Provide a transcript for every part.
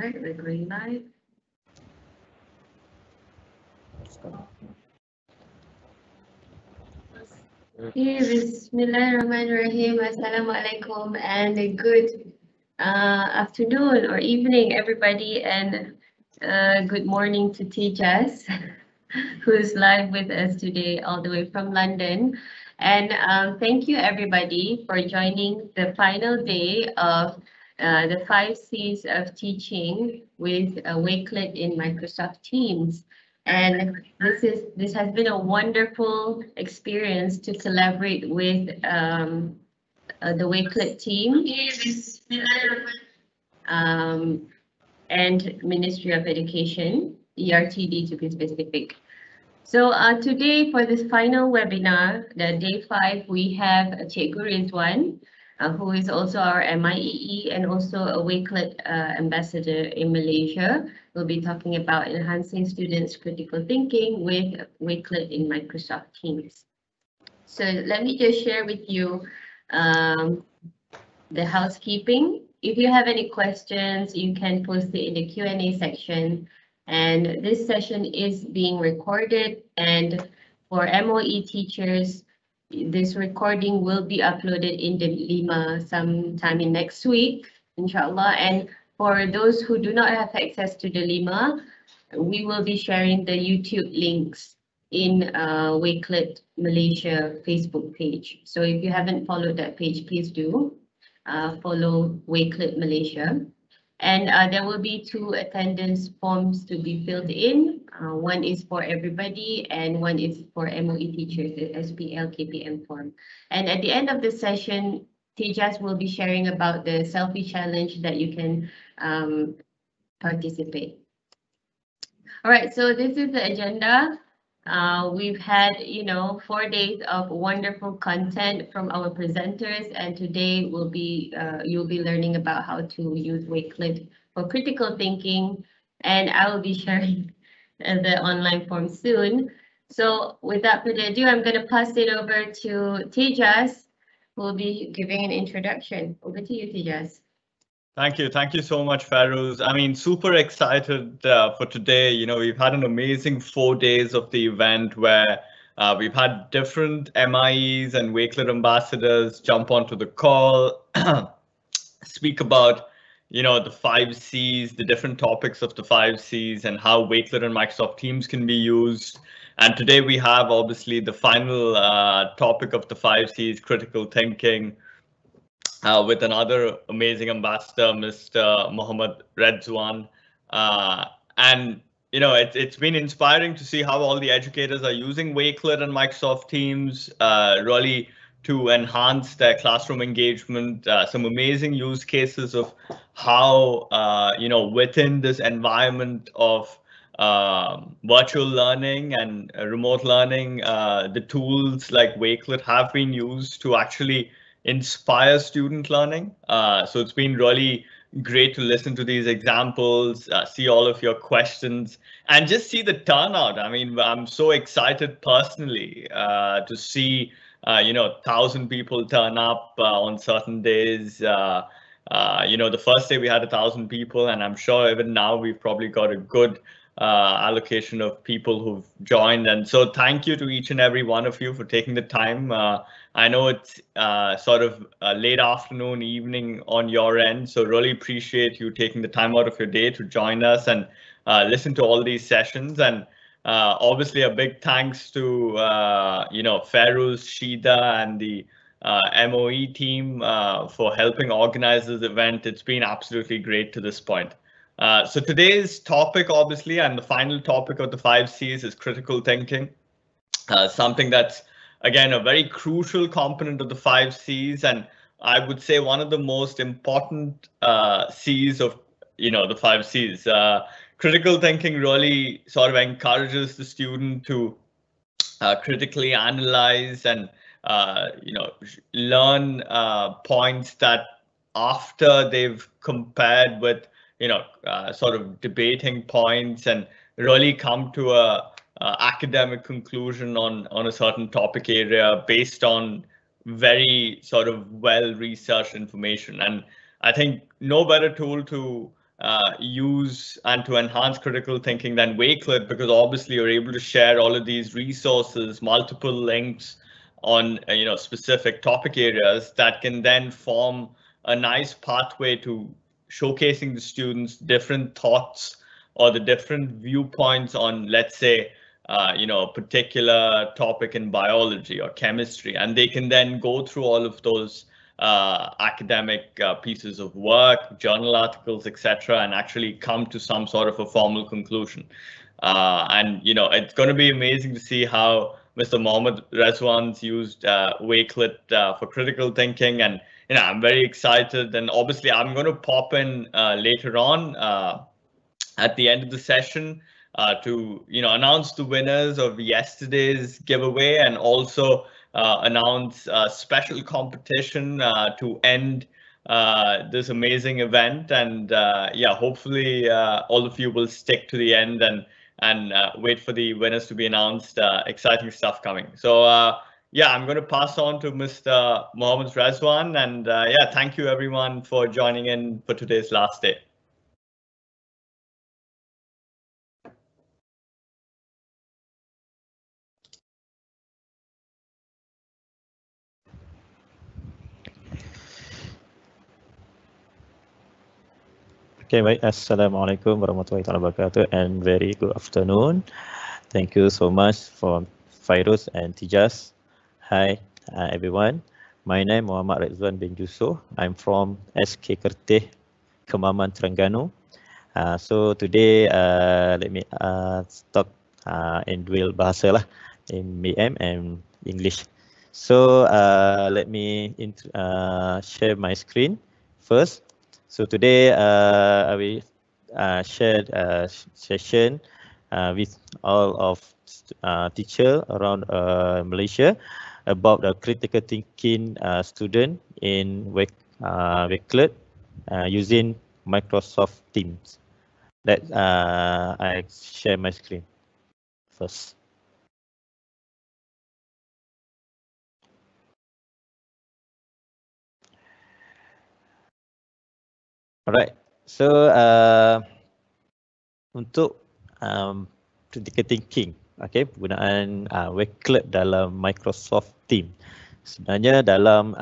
Right, we're going live. Bismillahirrahmanirrahim. Assalamualaikum and a good afternoon or evening, everybody, and good morning to Tejas, who's live with us today all the way from London. And thank you, everybody, for joining the final day of the 5 C's of teaching with Wakelet in Microsoft Teams. And this has been a wonderful experience to collaborate with the Wakelet team and Ministry of Education, ERTD to be specific. So today for this final webinar, the day 5, we have Cikgu Rizwan, who is also our MIEE and also a Wakelet ambassador in Malaysia. We'll be talking about enhancing students' critical thinking with Wakelet in Microsoft Teams. So let me just share with you the housekeeping. If you have any questions, you can post it in the Q&A section. And this session is being recorded, and for MOE teachers, this recording will be uploaded in the Lima sometime in next week, inshallah. And for those who do not have access to the Lima, we will be sharing the YouTube links in Wakelet Malaysia Facebook page. So if you haven't followed that page, please do follow Wakelet Malaysia. And there will be 2 attendance forms to be filled in. One is for everybody and one is for MOE teachers, the SPL KPM form. And at the end of the session, Tejas will be sharing about the selfie challenge that you can participate. All right, so this is the agenda. We've had, 4 days of wonderful content from our presenters, and today you'll be learning about how to use Wakelet for critical thinking, and I will be sharing the online form soon. So without further ado, I'm going to pass it over to Tejas, who will be giving an introduction. Over to you, Tejas. Thank you so much, Fairuz. I mean, super excited for today. We've had an amazing 4 days of the event where we've had different MIEs and Wakelet ambassadors jump onto the call, speak about, the 5 C's, the different topics of the 5 C's and how Wakelet and Microsoft Teams can be used. And today we have obviously the final topic of the 5 C's, critical thinking. With another amazing ambassador, Mr. Mohammed Redzwan. And, it's been inspiring to see how all the educators are using Wakelet and Microsoft Teams really to enhance their classroom engagement. Some amazing use cases of how, within this environment of virtual learning and remote learning, the tools like Wakelet have been used to actually inspire student learning. So it's been really great to listen to these examples, see all of your questions, and just see the turnout. I mean, I'm so excited personally to see, 1,000 people turn up on certain days. The first day we had 1,000 people, and I'm sure even now we've probably got a good allocation of people who've joined. And so thank you to each and every one of you for taking the time. I know it's sort of a late afternoon, evening on your end, so really appreciate you taking the time out of your day to join us and listen to all these sessions. And obviously a big thanks to Fairuz, Shida, and the MOE team for helping organize this event. It's been absolutely great to this point. So today's topic, obviously, and the final topic of the 5 C's is critical thinking, something that's, again, a very crucial component of the 5 C's, and I would say one of the most important C's of, the 5 C's. Critical thinking really sort of encourages the student to critically analyze and, learn points that after they've compared with sort of debating points and really come to a academic conclusion on a certain topic area based on very sort of well-researched information. And I think no better tool to use and to enhance critical thinking than Wakelet, because obviously you're able to share all of these resources, multiple links on specific topic areas that can then form a nice pathway to showcasing the students different thoughts or the different viewpoints on, let's say, a particular topic in biology or chemistry, and they can then go through all of those academic pieces of work, journal articles, etc., and actually come to some sort of a formal conclusion. And it's going to be amazing to see how Mr. Mohammed Rezwan's used Wakelet for critical thinking, and I'm very excited. And obviously, I'm going to pop in later on at the end of the session to announce the winners of yesterday's giveaway, and also announce a special competition to end this amazing event. And yeah, hopefully all of you will stick to the end and wait for the winners to be announced. Exciting stuff coming. So yeah, I'm going to pass on to Mr. Mohammed Rezwan, and yeah, thank you everyone for joining in for today's last day. Okay, baik. Assalamualaikum warahmatullahi wabarakatuh and very good afternoon. Thank you so much for Fairuz and Tijas. Hi everyone. My name is Muhammad Rezwan bin Jusoh. I'm from SK Kerteh, Kemaman, Terengganu. So today let me talk in dual bahasa lah, in MEM and English. So let me share my screen first. So today I will share a session with all of teacher around Malaysia about the critical thinking student in Wakelet using Microsoft Teams. That I share my screen first. Alright, so untuk critical thinking, okay, penggunaan Wakelet dalam Microsoft Teams. Sebenarnya dalam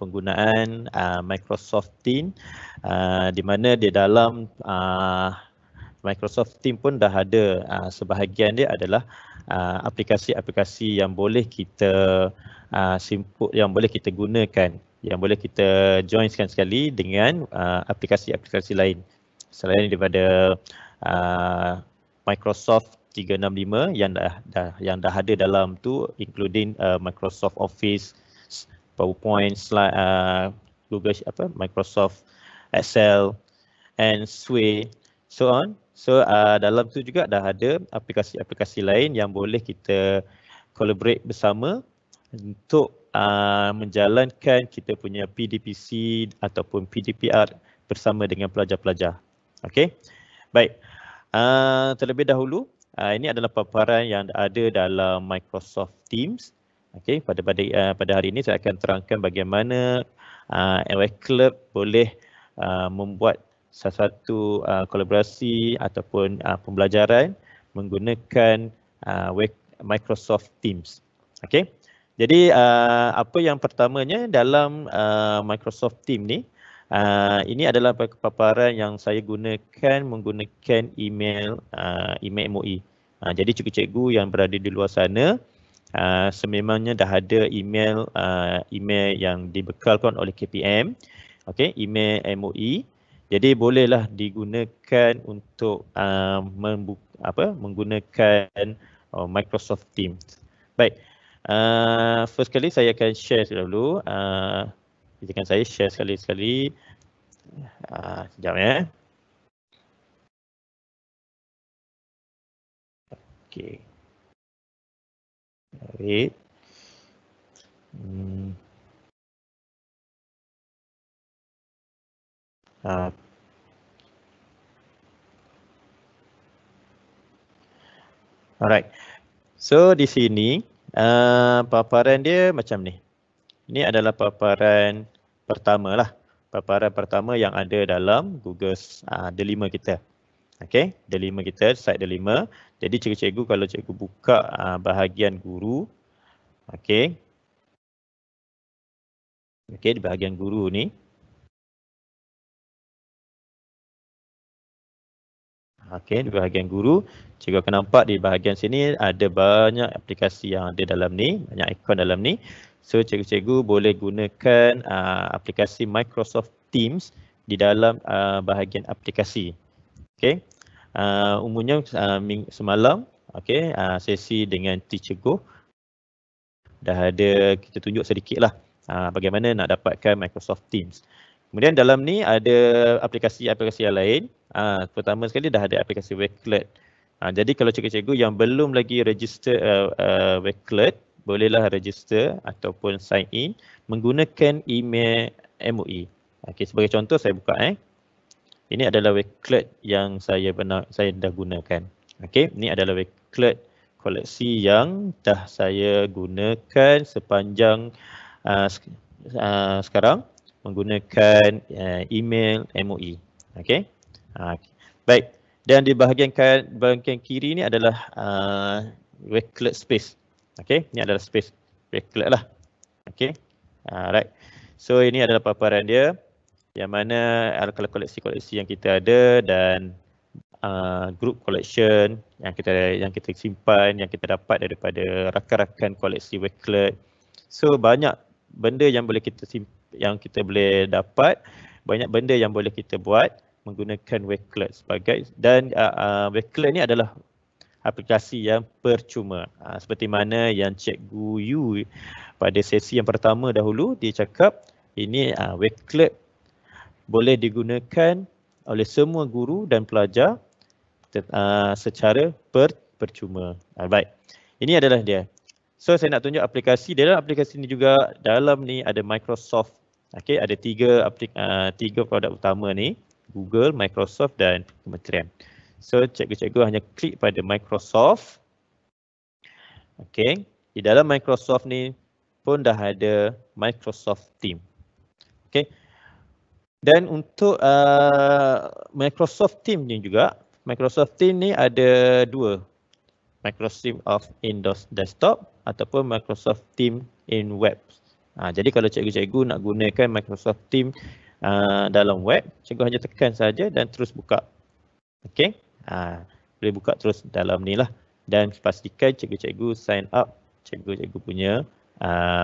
penggunaan Microsoft Teams, di mana di dalam Microsoft Teams pun dah ada sebahagian dia adalah aplikasi-aplikasi yang boleh kita yang boleh kita gunakan, yang boleh kita join sekali dengan aplikasi-aplikasi lain selain daripada Microsoft 365 yang dah ada dalam tu, including Microsoft Office, PowerPoint, slide, Google Microsoft Excel, and Sway, so on. So dalam tu juga dah ada aplikasi-aplikasi lain yang boleh kita collaborate bersama untuk menjalankan kita punya PDPC ataupun PDPR bersama dengan pelajar-pelajar. Okey, baik. Terlebih dahulu, ini adalah paparan yang ada dalam Microsoft Teams. Okey, pada hari ini saya akan terangkan bagaimana Wakelet boleh membuat satu kolaborasi ataupun pembelajaran menggunakan Microsoft Teams. Okey. Jadi apa yang pertamanya dalam Microsoft Teams ni, ini adalah paparan yang saya gunakan menggunakan email MOE. Jadi cikgu-cikgu yang berada di luar sana sememangnya dah ada email yang dibekalkan oleh KPM, okey, email MOE. Jadi bolehlah digunakan untuk menggunakan Microsoft Teams. Baik. First kali saya akan share dulu. Izinkan saya share sekali-sekali. Sekejap ya. Okey. Wait. Alright. So di sini paparan dia macam ni. Ini adalah paparan pertama lah. paparan pertama yang ada dalam Google Delima kita. Okey, Delima kita, site Delima. Jadi cikgu-cikgu kalau cikgu buka bahagian guru, okey. Okey, di bahagian guru ni. Okey, di bahagian guru, cikgu akan nampak di bahagian sini ada banyak aplikasi yang ada dalam ni, banyak ikon dalam ni. So cikgu-cikgu boleh gunakan aplikasi Microsoft Teams di dalam bahagian aplikasi. Okey. Umumnya semalam sesi dengan Teacher Go dah ada kita tunjuk sedikitlah bagaimana nak dapatkan Microsoft Teams. Kemudian dalam ni ada aplikasi-aplikasi yang lain. Pertama sekali dah ada aplikasi Wakelet. Jadi kalau cikgu-cikgu yang belum lagi register Wakelet, bolehlah register ataupun sign in menggunakan email MOE. Okey, sebagai contoh saya buka Ini adalah Wakelet yang saya dah gunakan. Okey, ini adalah Wakelet koleksi yang dah saya gunakan sepanjang sekarang menggunakan email MOE. Okey. Baik. Dan di bahagian kiri ni adalah Wakelet space. Okey, ini adalah space Wakelet lah. Okey. Right. So ini adalah paparan dia, yang mana kalau koleksi-koleksi yang kita ada dan group collection yang kita simpan, yang kita dapat daripada rakan-rakan koleksi Wakelet. So banyak benda yang kita boleh dapat, banyak benda yang boleh kita buat menggunakan Wakelet sebagai, dan Wakelet ni adalah aplikasi yang percuma. Seperti mana yang Cikgu Yu pada sesi yang pertama dahulu dia cakap, ini Wakelet boleh digunakan oleh semua guru dan pelajar secara percuma. Baik. Ini adalah dia. So saya nak tunjuk aplikasi. Dalam aplikasi ni juga, dalam ni ada Microsoft. Okey, ada tiga produk utama ni, Google, Microsoft dan kementerian. So cikgu-cikgu hanya klik pada Microsoft. Okey, di dalam Microsoft ni pun dah ada Microsoft Team. Okey. Dan untuk Microsoft Team ni juga, Microsoft Team ni ada dua. Microsoft in Desktop ataupun Microsoft Team in Web. Jadi kalau cikgu-cikgu nak gunakan Microsoft Team dalam web, cikgu hanya tekan saja dan terus buka. Okey. Boleh buka terus dalam ni lah. Dan pastikan cikgu-cikgu sign up cikgu-cikgu punya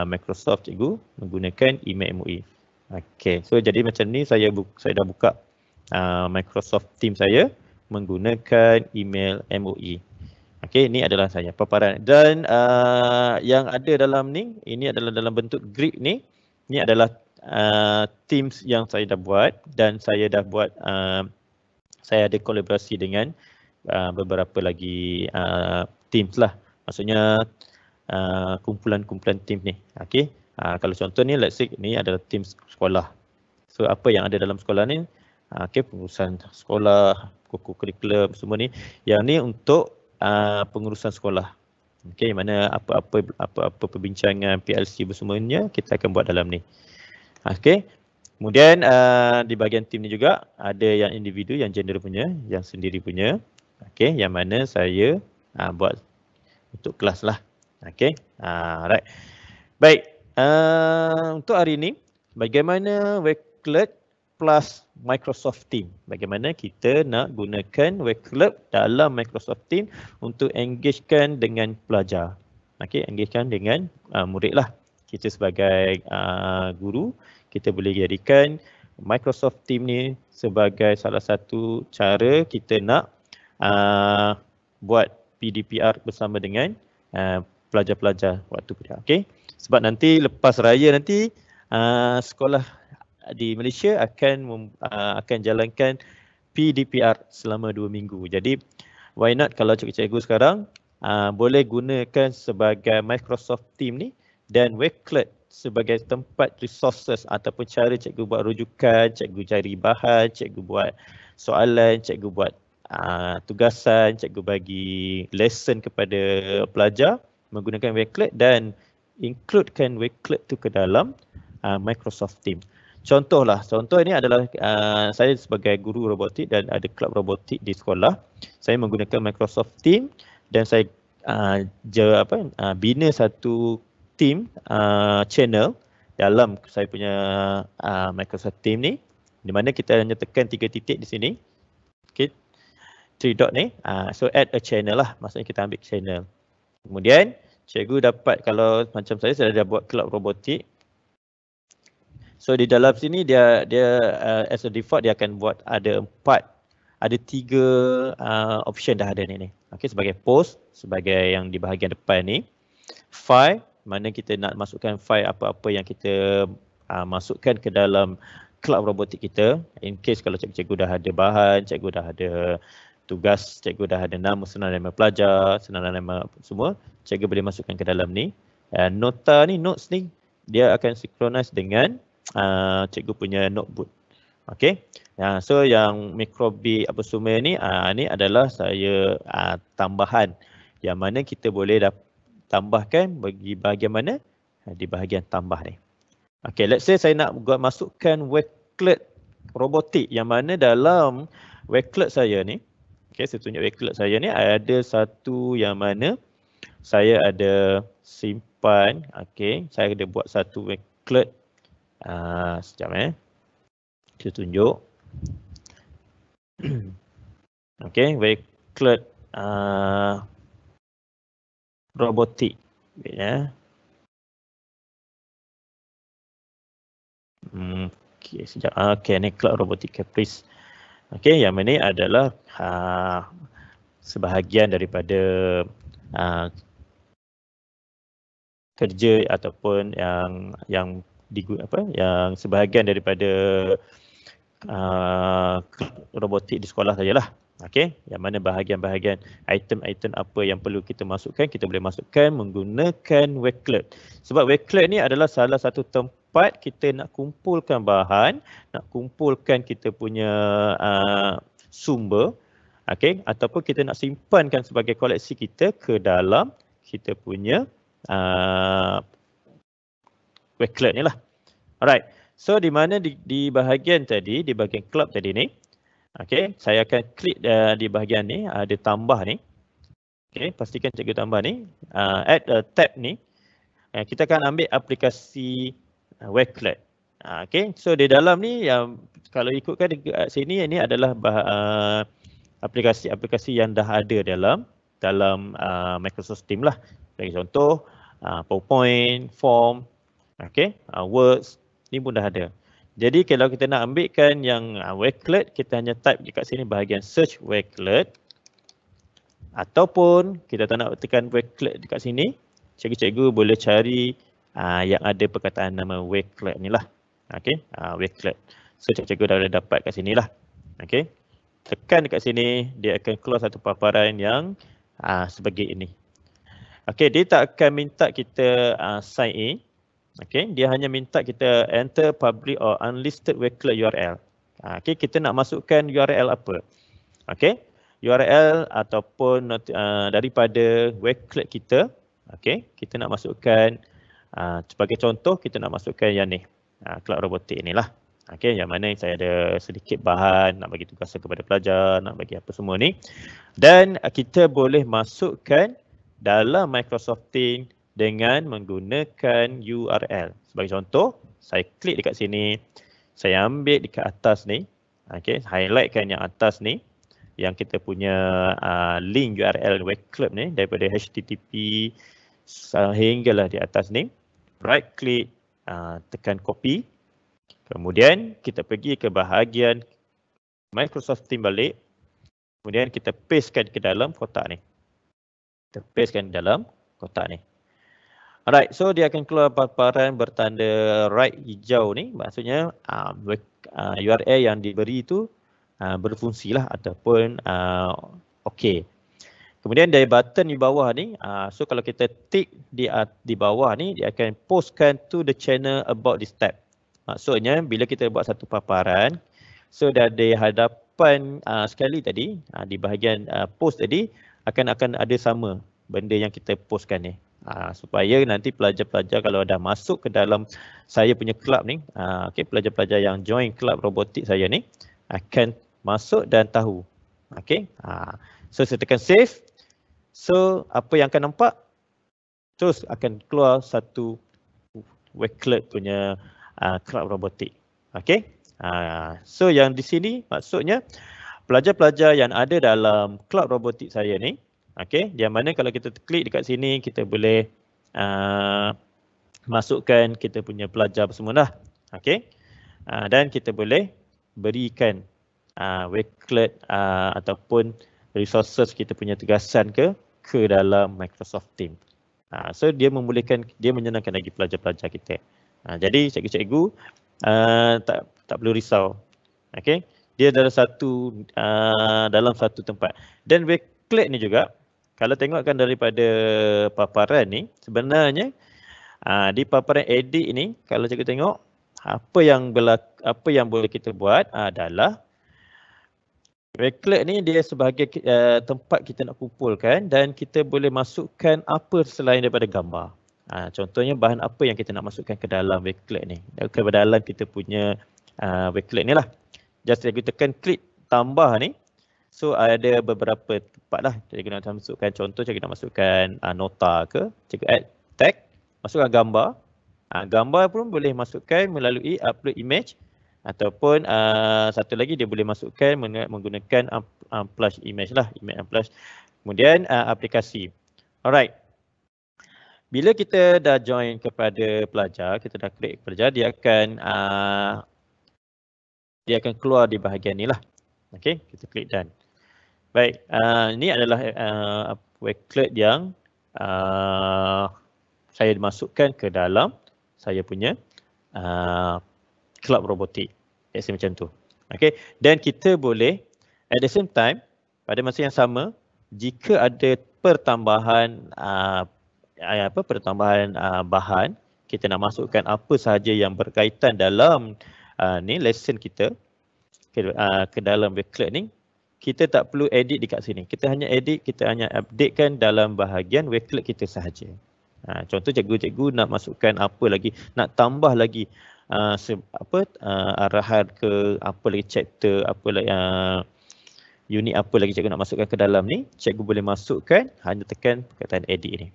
Microsoft cikgu menggunakan email MOE. Okey, so jadi macam ni saya dah buka Microsoft Team saya menggunakan email MOE. Okey, ini adalah saya paparan. Dan yang ada dalam ni, ini adalah dalam bentuk grid ni. Ini adalah Teams yang saya dah buat, dan saya dah buat saya ada kolaborasi dengan beberapa lagi Teams lah. Maksudnya kumpulan-kumpulan Team ni. Okey. Kalau contoh ni, let's say ni adalah tim sekolah. So apa yang ada dalam sekolah ni, pengurusan sekolah, kurikulum semua ni. Yang ni untuk pengurusan sekolah. Okey, mana apa perbincangan PLC bersemuanya kita akan buat dalam ni. Okey. Kemudian di bahagian tim ni juga ada yang individu, yang gender punya, yang sendiri punya. Okey, yang mana saya buat untuk kelas lah. Okey. Right. Baik. Untuk hari ini, bagaimana Wakelet plus Microsoft Team. Bagaimana kita nak gunakan Wakelet dalam Microsoft Team untuk engagekan dengan pelajar. Okey, engagekan dengan murid lah. Kita sebagai guru, kita boleh jadikan Microsoft Team ni sebagai salah satu cara kita nak buat PDPR bersama dengan pelajar-pelajar waktu kuliah. Okey. Sebab nanti lepas raya nanti sekolah di Malaysia akan jalankan PDPR selama 2 minggu. Jadi why not kalau cikgu-cikgu sekarang boleh gunakan sebagai Microsoft Team ni dan Wakelet sebagai tempat resources ataupun cara cikgu buat rujukan, cikgu cari bahan, cikgu buat soalan, cikgu buat tugasan, cikgu bagi lesson kepada pelajar menggunakan Wakelet dan includekan Wakelet tu ke dalam Microsoft Team. Contoh ini adalah saya sebagai guru robotik dan ada kelab robotik di sekolah. Saya menggunakan Microsoft Teams dan saya bina satu team channel dalam saya punya Microsoft Teams ni, di mana kita hanya tekan 3 titik di sini. Okay. 3 dot ni. So add a channel lah, maksudnya kita ambil channel. Kemudian cikgu dapat, kalau macam saya dah buat kelab robotik. So di dalam sini dia as a default dia akan buat ada 3 option dah ada ni. Okey, sebagai post, sebagai yang di bahagian depan ni. File, mana kita nak masukkan file apa-apa yang kita masukkan ke dalam kelab robotik kita. In case kalau cikgu dah ada bahan, cikgu dah ada tugas, cikgu dah ada nama, senarai nama pelajar, senarai nama semua, cikgu boleh masukkan ke dalam ni. Nota ni, notes ni, dia akan synchronize dengan cikgu punya notebook. Okey. So yang Micro:bit apa semua ni, ni adalah saya tambahan yang mana kita boleh tambahkan bagi bahagian mana? Di bahagian tambah ni. Okey, let's say saya nak masukkan Wakelet robotik yang mana dalam Wakelet saya ni, okey, saya tunjuk Wakelet saya ni ada satu yang mana saya ada simpan, okey, saya ada buat satu Wakelet. Sekejap kita tunjuk. Okey, Wakelet robotik. Okey, sekejap. Okey, ni Cloud Robotic Caprice. Okey, yang ini adalah sebahagian daripada kerja ataupun yang sebahagian daripada robotik di sekolah sajalah. Okey, yang mana bahagian-bahagian item-item apa yang perlu kita masukkan, kita boleh masukkan menggunakan Wakelet. Sebab Wakelet ni adalah salah satu tempat kita nak kumpulkan bahan, nak kumpulkan kita punya sumber, okey, ataupun kita nak simpankan sebagai koleksi kita ke dalam kita punya Wakelet ni lah. Alright, so di mana di bahagian tadi, di bahagian club tadi ni, okey, saya akan klik di bahagian ni, ada tambah ni. Okey, pastikan cikgu tambah ni. Add a tab ni. Kita akan ambil aplikasi Wakelet. Okey, so di dalam ni yang kalau ikutkan dekat sini, ini adalah aplikasi-aplikasi yang dah ada dalam Microsoft Teams lah. Bagi contoh, PowerPoint, Form, okey, Words, ni pun dah ada. Jadi kalau kita nak ambilkan yang Wakelet, kita hanya type dekat sini bahagian search Wakelet. Ataupun kita tak nak tekan Wakelet dekat sini, cikgu-cikgu boleh cari yang ada perkataan nama Wakelet ni lah. Okey, Wakelet. So cikgu dah boleh dapat kat sini lah. Okey, tekan dekat sini, dia akan keluar satu paparan yang sebagai ini. Okey, dia tak akan minta kita sign in. Okey, dia hanya minta kita enter public or unlisted Wakelet URL. Okey, kita nak masukkan URL apa? Okey, URL ataupun daripada Wakelet kita. Okey, kita nak masukkan sebagai contoh, kita nak masukkan yang ni, Cloud Robotik inilah. Okey, yang mana saya ada sedikit bahan, nak bagi tugas kepada pelajar, nak bagi apa semua ni. Dan kita boleh masukkan dalam Microsoft Teams dengan menggunakan URL. Sebagai contoh, saya klik dekat sini, saya ambil dekat atas ni, okey, highlightkan yang atas ni, yang kita punya link URL Wakelet ni daripada HTTP sehinggalah di atas ni. Right click, tekan copy. Kemudian kita pergi ke bahagian Microsoft Teams balik. Kemudian kita pastekan ke dalam kotak ni. Kita pastekan dalam kotak ni. Alright, so dia akan keluar paparan bertanda right hijau ni, maksudnya URL yang diberi itu berfungsi lah ataupun okey. Kemudian dari button di bawah ni, so kalau kita tick di bawah ni, dia akan postkan to the channel about this tab. Maksudnya bila kita buat satu paparan, so dari hadapan sekali tadi, di bahagian post tadi akan ada sama benda yang kita postkan ni. Supaya nanti pelajar-pelajar kalau dah masuk ke dalam saya punya club ni, okey, pelajar-pelajar yang join club robotik saya ni akan masuk dan tahu. Okey. So saya tekan save. So apa yang akan nampak? Terus akan keluar satu Wakelet punya club robotik. Okey. So yang di sini maksudnya pelajar-pelajar yang ada dalam club robotik saya ni, okey, yang mana kalau kita klik dekat sini kita boleh masukkan kita punya pelajar semua dah. Okey. Dan kita boleh berikan Wakelet ataupun resources kita punya tugasan ke dalam Microsoft Teams. So dia membolehkan, dia menyenangkan lagi pelajar-pelajar kita. Jadi cikgu-cikgu tak perlu risau. Okey. Dia dalam satu tempat. Dan Wakelet ni juga kalau tengokkan daripada paparan ni, sebenarnya di paparan edit ni kalau cikgu tengok apa yang boleh kita buat adalah Wakelet ni dia sebagai tempat kita nak kumpulkan dan kita boleh masukkan apa selain daripada gambar. Contohnya bahan apa yang kita nak masukkan ke dalam Wakelet ni, ke dalam kita punya Wakelet ni lah. Just cikgu tekan klik tambah ni. So ada beberapa tempat lah cikgu nak masukkan. Contoh cikgu nak masukkan nota ke, cikgu add tag, masukkan gambar. Gambar pun boleh masukkan melalui upload image ataupun satu lagi dia boleh masukkan menggunakan Unsplash image lah, image Unsplash. Kemudian aplikasi. Alright. Bila kita dah join kepada pelajar, kita dah klik pelajar, dia akan keluar di bahagian ni lah. Okey, kita klik done. Baik, ini adalah Wakelet yang saya masukkan ke dalam saya punya club robotik. Macam tu. Okey, dan kita boleh at the same time pada masa yang sama jika ada pertambahan bahan, kita nak masukkan apa sahaja yang berkaitan dalam ni lesson kita ke dalam Wakelet ni, kita tak perlu edit dekat sini. Kita hanya updatekan dalam bahagian Wakelet kita sahaja. Contoh cikgu-cikgu nak masukkan apa lagi, nak tambah lagi arahan ke apa lagi chapter, apa lagi unit apa lagi cikgu nak masukkan ke dalam ni, cikgu boleh masukkan hanya tekan perkataan edit ni.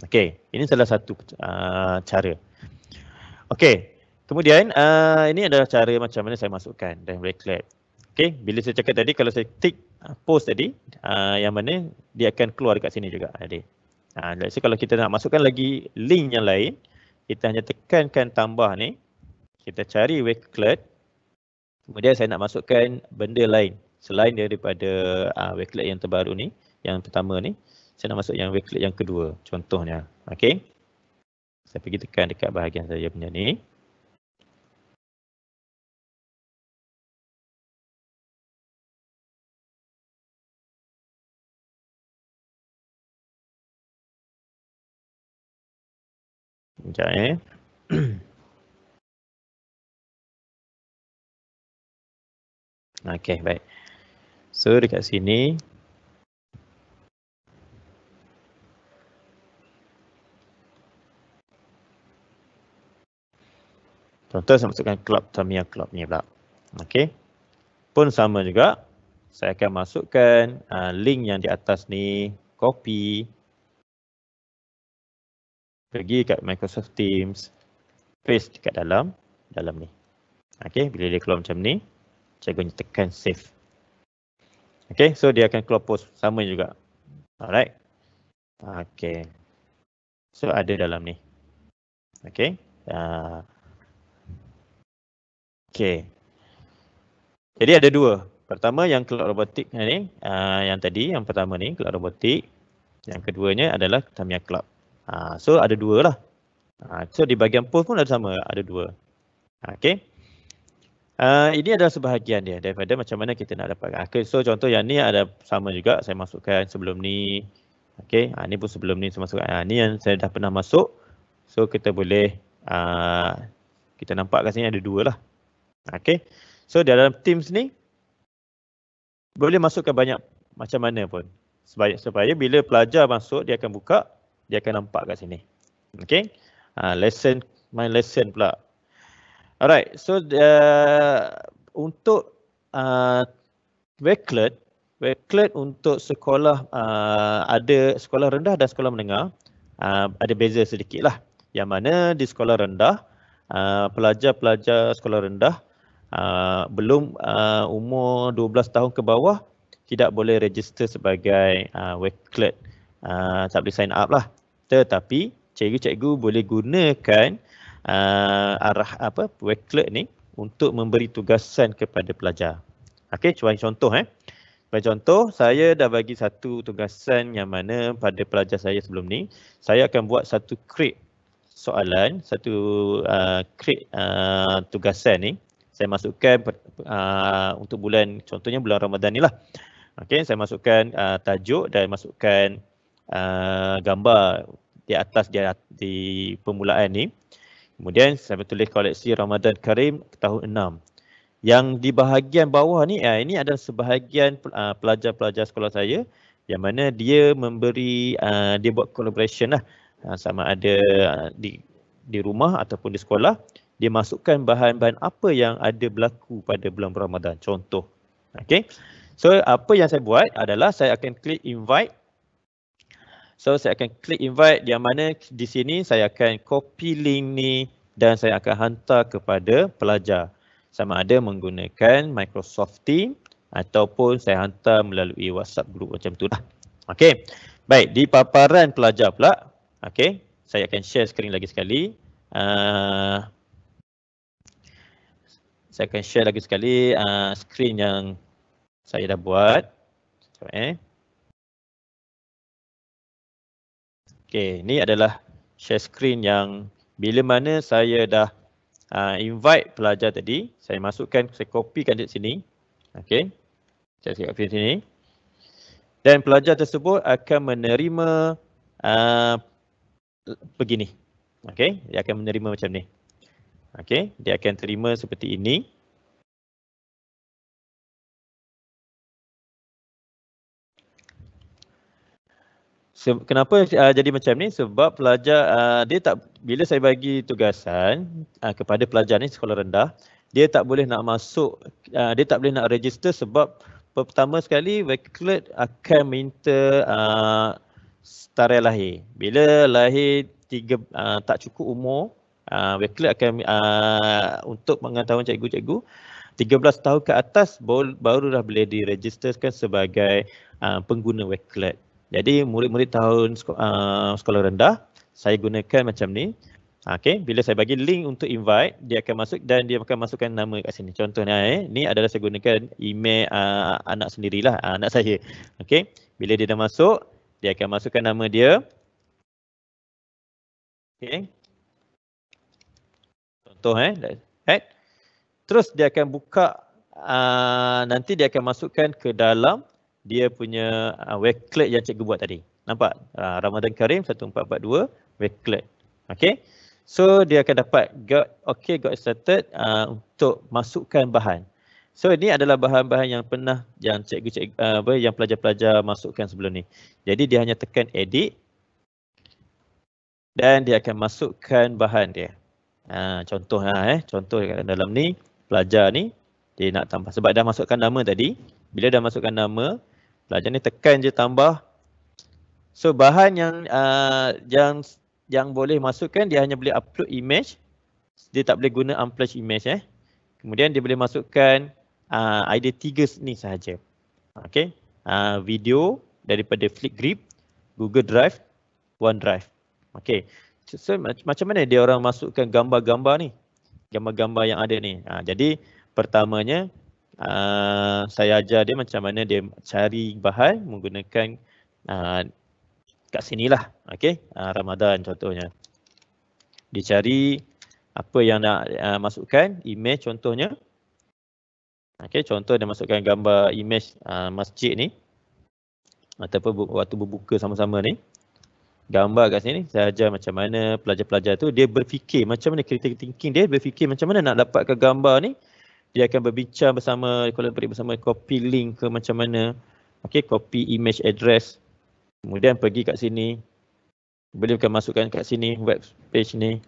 Okey, ini salah satu cara. Okey, kemudian ini adalah cara macam mana saya masukkan dalam Wakelet. Okey, bila saya cakap tadi kalau saya tick post tadi, yang mana dia akan keluar dekat sini juga tadi. So kalau kita nak masukkan lagi link yang lain, kita hanya tekankan tambah ni, kita cari Wakelet. Kemudian saya nak masukkan benda lain selain daripada Wakelet yang terbaru ni, yang pertama ni, saya nak masuk yang Wakelet yang kedua contohnya. Okey. Saya pergi tekan dekat bahagian saya punya ni. Sekejap Okey, baik. So dekat sini contoh saya masukkan club Tamiya Club ni pula. Okey. Pun sama juga. Saya akan masukkan link yang di atas ni, copy. Pergi kat Microsoft Teams, paste dekat dalam ni. Okey, bila dia keluar macam ni, cikgu tekan save. Okey, so dia akan keluar post sama juga. Alright. Okey. So ada dalam ni. Okey. Okey. Jadi ada dua. Pertama yang club robotik ni, yang tadi, yang pertama ni club robotik. Yang keduanya adalah Tamiya Club. So ada dua lah. So di bahagian post pun ada sama, ada dua. Okey. Ini adalah sebahagian dia daripada macam mana kita nak dapatkan. Okay, so contoh yang ni ada sama juga, saya masukkan sebelum ni. Okey, ni pun sebelum ni saya masukkan. Ni yang saya dah pernah masuk. So kita boleh, kita nampak kat sini ada dua lah. Okey, so dalam Teams ni boleh masukkan banyak macam mana pun. Supaya bila pelajar masuk, dia akan buka dia akan nampak kat sini. Okay. My lesson pula. Alright, so untuk Wakelet untuk sekolah ada sekolah rendah dan sekolah menengah ada beza sedikit lah. Yang mana di sekolah rendah, pelajar-pelajar sekolah rendah belum umur 12 tahun ke bawah tidak boleh register sebagai Wakelet. Tak boleh sign up lah. Tetapi cikgu-cikgu boleh gunakan Wakelet ni untuk memberi tugasan kepada pelajar. Okey, cuba contoh Bagi contoh, saya dah bagi satu tugasan yang mana pada pelajar saya sebelum ni, saya akan buat satu crate soalan, satu crate tugasan ni. Saya masukkan untuk bulan, contohnya bulan Ramadan ni lah. Okey, saya masukkan tajuk dan masukkan gambar di atas di permulaan ni. Kemudian saya tulis koleksi Ramadan Karim tahun 6. Yang di bahagian bawah ni, ini adalah sebahagian pelajar-pelajar sekolah saya yang mana dia memberi, dia buat collaboration lah. Sama ada di rumah ataupun di sekolah, dia masukkan bahan-bahan apa yang ada berlaku pada bulan Ramadan. Contoh. Okay. So apa yang saya buat adalah saya akan klik invite. So saya akan klik invite yang mana di sini saya akan copy link ni dan saya akan hantar kepada pelajar. Sama ada menggunakan Microsoft Teams ataupun saya hantar melalui WhatsApp group macam tu lah. Okey. Baik, di paparan pelajar pula. Okey, saya akan share skrin lagi sekali. Saya akan share lagi sekali skrin yang saya dah buat. Okey, ni adalah share screen yang bila mana saya dah invite pelajar tadi, saya masukkan, saya copykan di sini. Okey, saya copy di sini. Dan pelajar tersebut akan menerima begini. Okey, dia akan menerima macam ni. Okey, dia akan terima seperti ini. Kenapa jadi macam ni? Sebab pelajar dia tak, bila saya bagi tugasan kepada pelajar ni sekolah rendah, dia tak boleh nak masuk, dia tak boleh nak register sebab pertama sekali Wakelet akan minta tarikh lahir. Bila lahir tak cukup umur, Wakelet akan untuk pengetahuan cikgu-cikgu 13 tahun ke atas baru dah boleh diregisterkan sebagai pengguna Wakelet. Jadi murid-murid tahun sekolah rendah, saya gunakan macam ni. Okey, bila saya bagi link untuk invite, dia akan masuk dan dia akan masukkan nama kat sini. Contohnya ni adalah saya gunakan email anak sendirilah, anak saya. Okey, bila dia dah masuk, dia akan masukkan nama dia. Okey. Contoh add. Terus dia akan buka, nanti dia akan masukkan ke dalam dia punya Wakelet yang cikgu buat tadi. Nampak? Ramadan Karim 1442 Wakelet. Okay. So dia akan dapat got started untuk masukkan bahan. So ini adalah bahan-bahan yang pernah yang cikgu yang pelajar-pelajar masukkan sebelum ni. Jadi dia hanya tekan edit dan dia akan masukkan bahan dia. Contoh dalam ni pelajar ni dia nak tambah sebab dah masukkan nama tadi. Bila dah masukkan nama, pelajar ni tekan je tambah. So bahan yang boleh masukkan, dia hanya boleh upload image. Dia tak boleh guna unplugged image. Kemudian dia boleh masukkan ID 3 ni sahaja. Okay. Video daripada Flipgrid, Google Drive, OneDrive. Okay. So macam mana dia orang masukkan gambar-gambar ni? Gambar-gambar yang ada ni. Jadi pertamanya saya ajar dia macam mana dia cari bahan menggunakan kat sinilah. Okey, Ramadan contohnya. Dia cari apa yang nak masukkan, image contohnya. Okey, contoh dia masukkan gambar image masjid ni ataupun waktu berbuka sama-sama ni. Gambar kat sini, saya ajar macam mana pelajar-pelajar tu dia berfikir macam mana critical thinking dia, berfikir macam mana nak dapatkan gambar ni. Dia akan berbincang bersama, collaborate bersama, copy link ke macam mana. Okey, copy image address. Kemudian pergi kat sini. Boleh kan masukkan kat sini web page ni.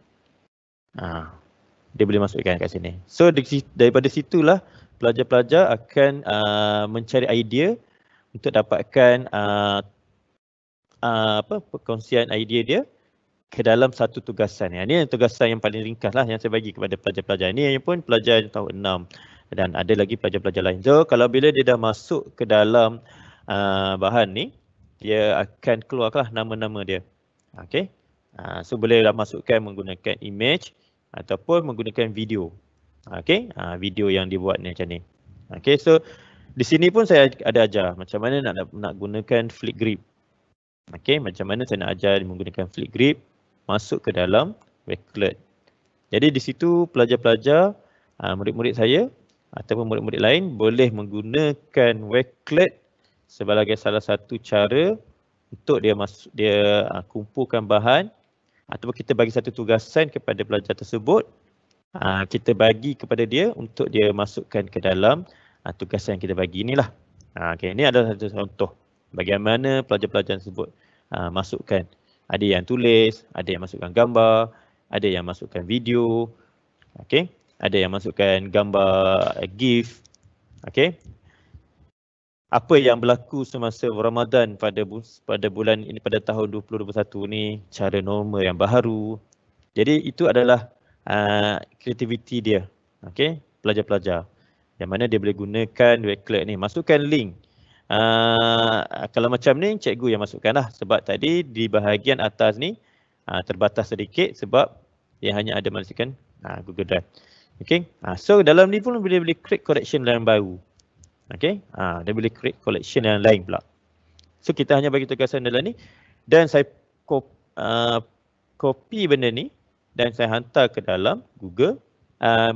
Dia boleh masukkan kat sini. So daripada situlah pelajar-pelajar akan mencari idea untuk dapatkan perkongsian idea dia ke dalam satu tugasan. Ini tugasan yang paling ringkas lah yang saya bagi kepada pelajar-pelajar. Ini pun pelajar tahun 6 dan ada lagi pelajar-pelajar lain. So kalau bila dia dah masuk ke dalam bahan ni, dia akan keluarlah nama-nama dia. Okay. So bolehlah masukkan menggunakan image ataupun menggunakan video. Okay. Video yang dibuat ni macam ni. Okay. So di sini pun saya ada ajar macam mana nak gunakan Flipgrid. Okay. Macam mana saya nak ajar menggunakan Flipgrid masuk ke dalam Wakelet. Jadi di situ pelajar-pelajar, murid-murid saya ataupun murid-murid lain boleh menggunakan Wakelet sebagai salah satu cara untuk dia kumpulkan bahan ataupun kita bagi satu tugasan kepada pelajar tersebut. Kita bagi kepada dia untuk dia masukkan ke dalam tugasan yang kita bagi inilah. Okay, ini adalah satu contoh bagaimana pelajar-pelajar tersebut masukkan. Ada yang tulis, ada yang masukkan gambar, ada yang masukkan video, okay. Ada yang masukkan gambar GIF, okay. Apa yang berlaku semasa Ramadan pada bulan ini, pada tahun 2021 ni, cara normal yang baharu. Jadi itu adalah kreativiti dia, okay, pelajar-pelajar. Yang mana dia boleh gunakan Wakelet ni, masukkan link. Kalau macam ni cikgu yang masukkan lah, sebab tadi di bahagian atas ni terbatas sedikit sebab dia hanya ada masukkan Google Drive. Okay. So dalam ni pun boleh create collection yang baru. Okay. Dia boleh create collection yang lain pula. So kita hanya bagi tugasan dalam ni dan saya copy benda ni dan saya hantar ke dalam Google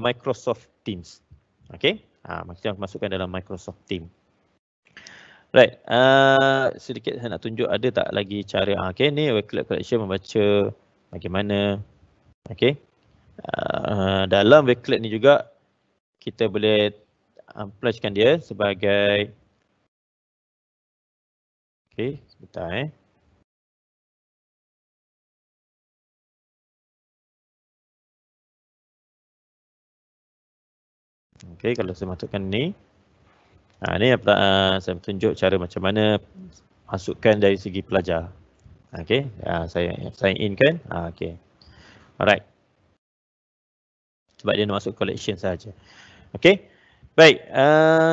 Microsoft Teams. Okay. Masukkan dalam Microsoft Teams. Right, sedikit saya nak tunjuk ada tak lagi cara. Okay, ni Wakelet collection membaca bagaimana. Okay, dalam Wakelet ni juga kita boleh applykan dia sebagai. Okay, sebentar Okay, kalau saya masukkan ni. Ni saya tunjuk cara macam mana masukkan dari segi pelajar. Okay, saya sign in kan. Okay, alright. Sebab dia nak masuk collection saja. Okay, baik.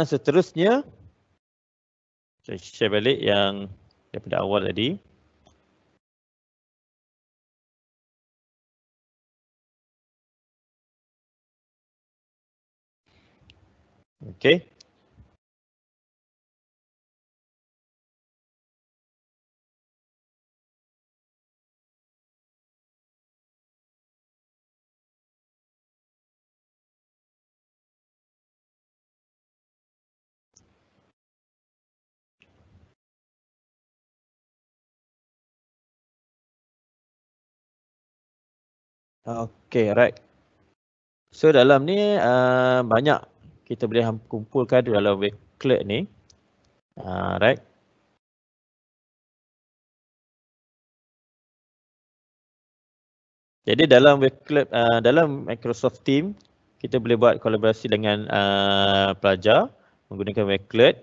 Seterusnya saya share balik yang daripada awal tadi. Okay. Okay, right. So dalam ni banyak kita boleh kumpulkan dalam Wakelet ni. Right. Jadi dalam Wakelet, dalam Microsoft Teams, kita boleh buat kolaborasi dengan pelajar menggunakan Wakelet.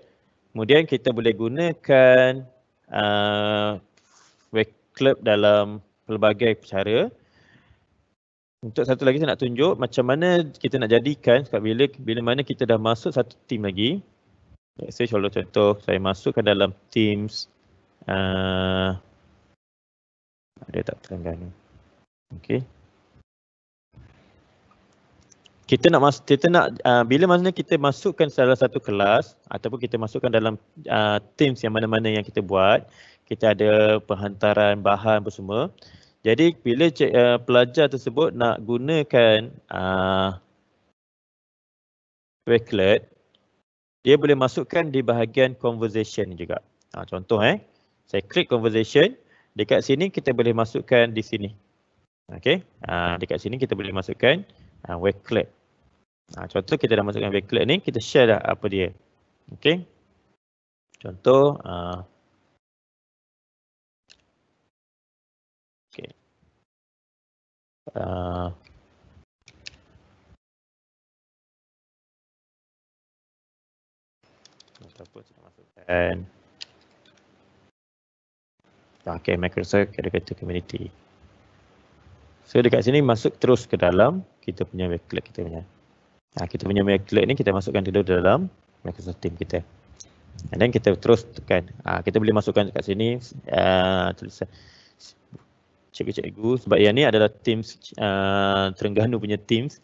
Kemudian kita boleh gunakan Wakelet dalam pelbagai cara. Untuk satu lagi saya nak tunjuk macam mana kita nak jadikan sebab bila mana kita dah masuk satu team lagi. Saya contoh saya masukkan dalam Teams. Ada tak terangkan ni. Okey. Kita nak bila mana kita masukkan salah satu kelas ataupun kita masukkan dalam Teams yang mana-mana yang kita buat, kita ada penghantaran bahan apa semua. Jadi bila pelajar tersebut nak gunakan Wakelet, dia boleh masukkan di bahagian conversation juga. Contoh saya klik conversation, dekat sini kita boleh masukkan di sini. Okey, dekat sini kita boleh masukkan Wakelet. Contoh kita dah masukkan Wakelet ni, kita share dah apa dia. Okey. Contoh ataupun saya masukkan okay, Microsoft Educator Community. So dekat sini masuk terus ke dalam kita punya webclerk kita punya. Kita punya webclerk ni kita masukkan dulu dalam Microsoft Team kita. And then kita terus tekan. Kita boleh masukkan dekat sini tulisan cikgu-cikgu sebab yang ni adalah Teams Terengganu punya Teams.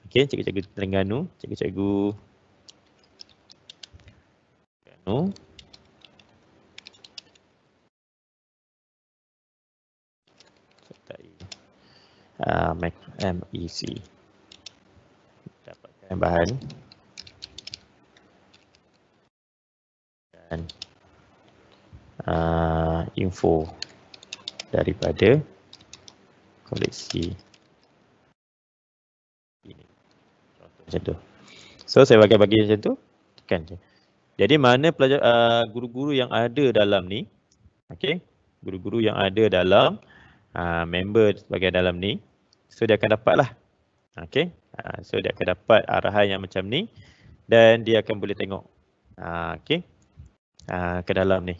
Okey, cikgu-cikgu Terengganu, cikgu-cikgu Terengganu. MEC. Dapatkan bahan dan info daripada koleksi ini. Contoh macam tu. So saya bagi macam tu, tekan je. Jadi mana pelajar guru-guru yang ada dalam ni, okey, guru-guru yang ada dalam member sebagai dalam ni, so dia akan dapat lah. Okey, so dia akan dapat arahan yang macam ni dan dia akan boleh tengok okey, ke dalam ni.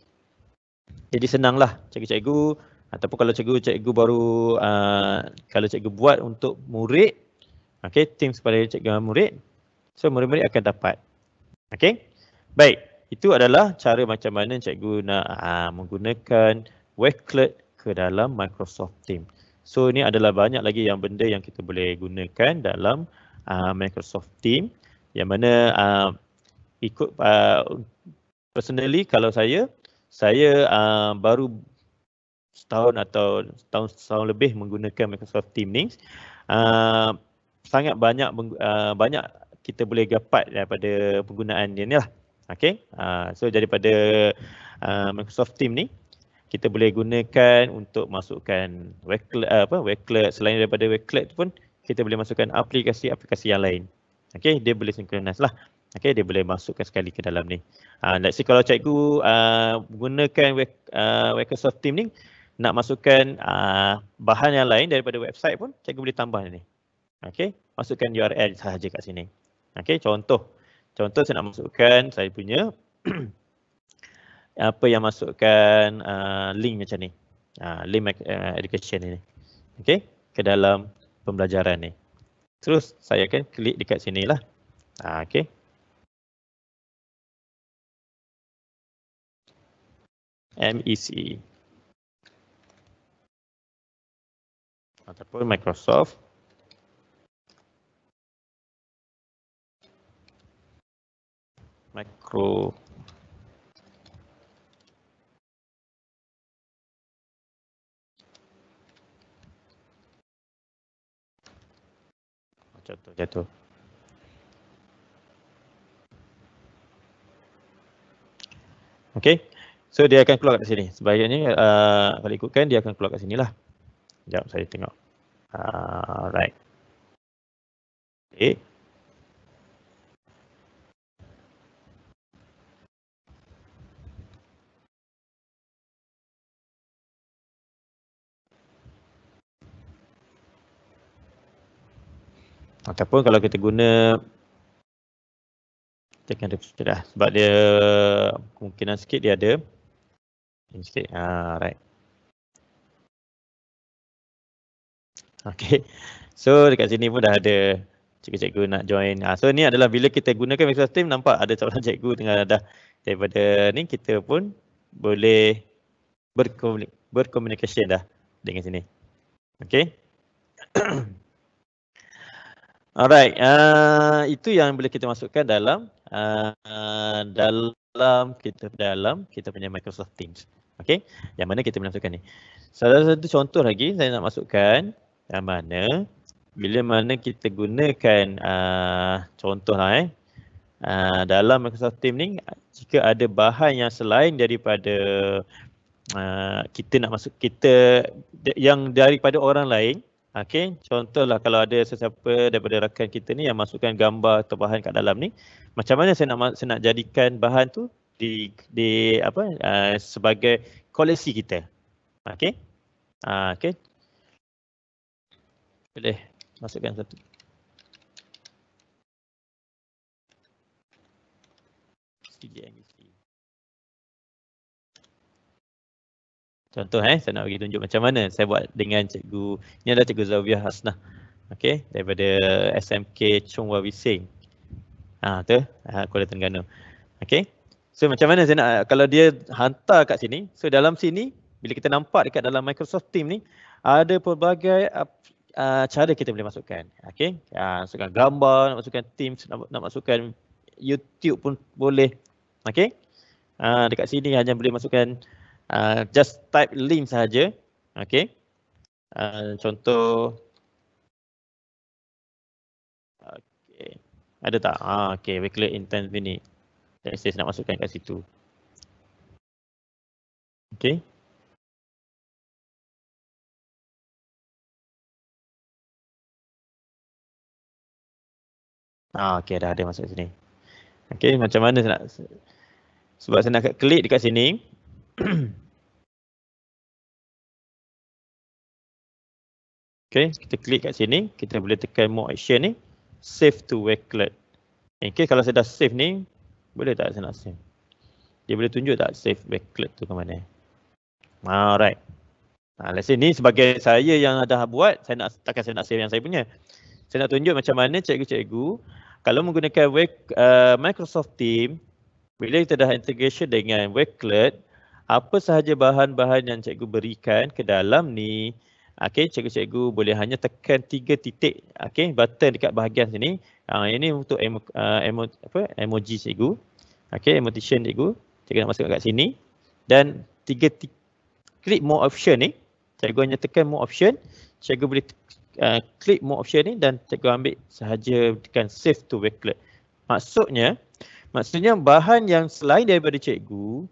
Jadi senanglah cikgu-cikgu ataupun kalau cikgu baru kalau cikgu buat untuk murid, okey, Teams pada cikgu murid, so murid-murid akan dapat. Okey, baik, itu adalah cara macam mana cikgu nak menggunakan webclerk ke dalam Microsoft Teams. So ini adalah banyak lagi yang benda yang kita boleh gunakan dalam Microsoft Teams yang mana ikut personally kalau saya baru setahun atau setahun lebih menggunakan Microsoft Teams ni, sangat banyak kita boleh dapat daripada penggunaan dia ni lah. Okay, so daripada Microsoft Teams ni kita boleh gunakan untuk masukkan webclerk, selain daripada webclerk pun kita boleh masukkan aplikasi-aplikasi yang lain. Okay, dia boleh synchronize lah. Okay, dia boleh masukkan sekali ke dalam ni. Let's say kalau cikgu gunakan Microsoft Teams ni, nak masukkan bahan yang lain daripada website pun, cikgu boleh tambah ni. Okay, masukkan URL sahaja kat sini. Okay, contoh saya nak masukkan saya punya apa yang masukkan link macam ni, link education ni, okay, ke dalam pembelajaran ni. Terus saya akan klik dekat sini lah. Okay. MEC ataupun Microsoft Micro contoh jatuh. Okay, so dia akan keluar kat sini. Sebaiknya kalau ikutkan dia akan keluar kat sini lah. Sekejap saya tengok. Right. Okay. Ataupun kalau kita guna tekan refresh dah sebab dia kemungkinan sikit dia ada ini sikit. Right. Okay. So dekat sini pun dah ada cikgu-cikgu nak join. So ni adalah bila kita gunakan Microsoft Teams, nampak ada seorang cikgu dengan dah daripada ni kita pun boleh berkomunikasi dah dengan sini. Okay. Alright, itu yang boleh kita masukkan dalam kita punya Microsoft Teams. Okay, yang mana kita boleh masukkan ni. Salah satu contoh lagi saya nak masukkan yang mana bila mana kita gunakan contohlah dalam Microsoft Teams ni, jika ada bahan yang selain daripada kita nak masuk yang daripada orang lain. Okey, contohlah kalau ada sesiapa daripada rakan kita ni yang masukkan gambar atau bahan kat dalam ni, macam mana saya nak jadikan bahan tu sebagai koleksi kita. Okey. Okey. Boleh masukkan satu. CGMBC. Contoh saya nak bagi tunjuk macam mana saya buat dengan cikgu. Ini adalah cikgu Zawiah Hasnah. Okey, daripada SMK Chong Wah Wising. Tu Kuala Terengganu. Okey. So macam mana saya nak, kalau dia hantar kat sini, so dalam sini bila kita nampak dekat dalam Microsoft Teams ni ada pelbagai cara kita boleh masukkan. Okey. Masukkan gambar, nak masukkan Teams, nak masukkan YouTube pun boleh. Okey. Dekat sini hanya boleh masukkan just type link sahaja. Okey. Contoh okey. Ada tak? Okey, Wakelet Intense ini. Saya nak masukkan kat situ. Okey. Okey, dah ada masuk sini. Okey, macam mana saya nak, sebab saya nak klik dekat sini. Okey, kita klik kat sini, kita boleh tekan more action ni, save to Wakelet. Okey, kalau saya dah save ni, boleh tak saya nak save? Dia boleh tunjuk tak save Wakelet tu ke mana? Alright. Let's say ni sebagai saya yang dah buat, takkan saya nak save yang saya punya. Saya nak tunjuk macam mana cikgu-cikgu kalau menggunakan Microsoft Teams, bila kita dah integration dengan Wakelet, apa sahaja bahan-bahan yang cikgu berikan ke dalam ni, okey, cikgu-cikgu boleh hanya tekan 3 titik, okey, button dekat bahagian sini. Ini untuk emoji cikgu. Okey, emoticon cikgu. Cikgu nak masukkan kat sini. Dan 3 klik more option ni, cikgu hanya tekan more option, cikgu boleh klik more option ni dan cikgu ambil sahaja tekan save to Wakelet. Maksudnya bahan yang selain daripada cikgu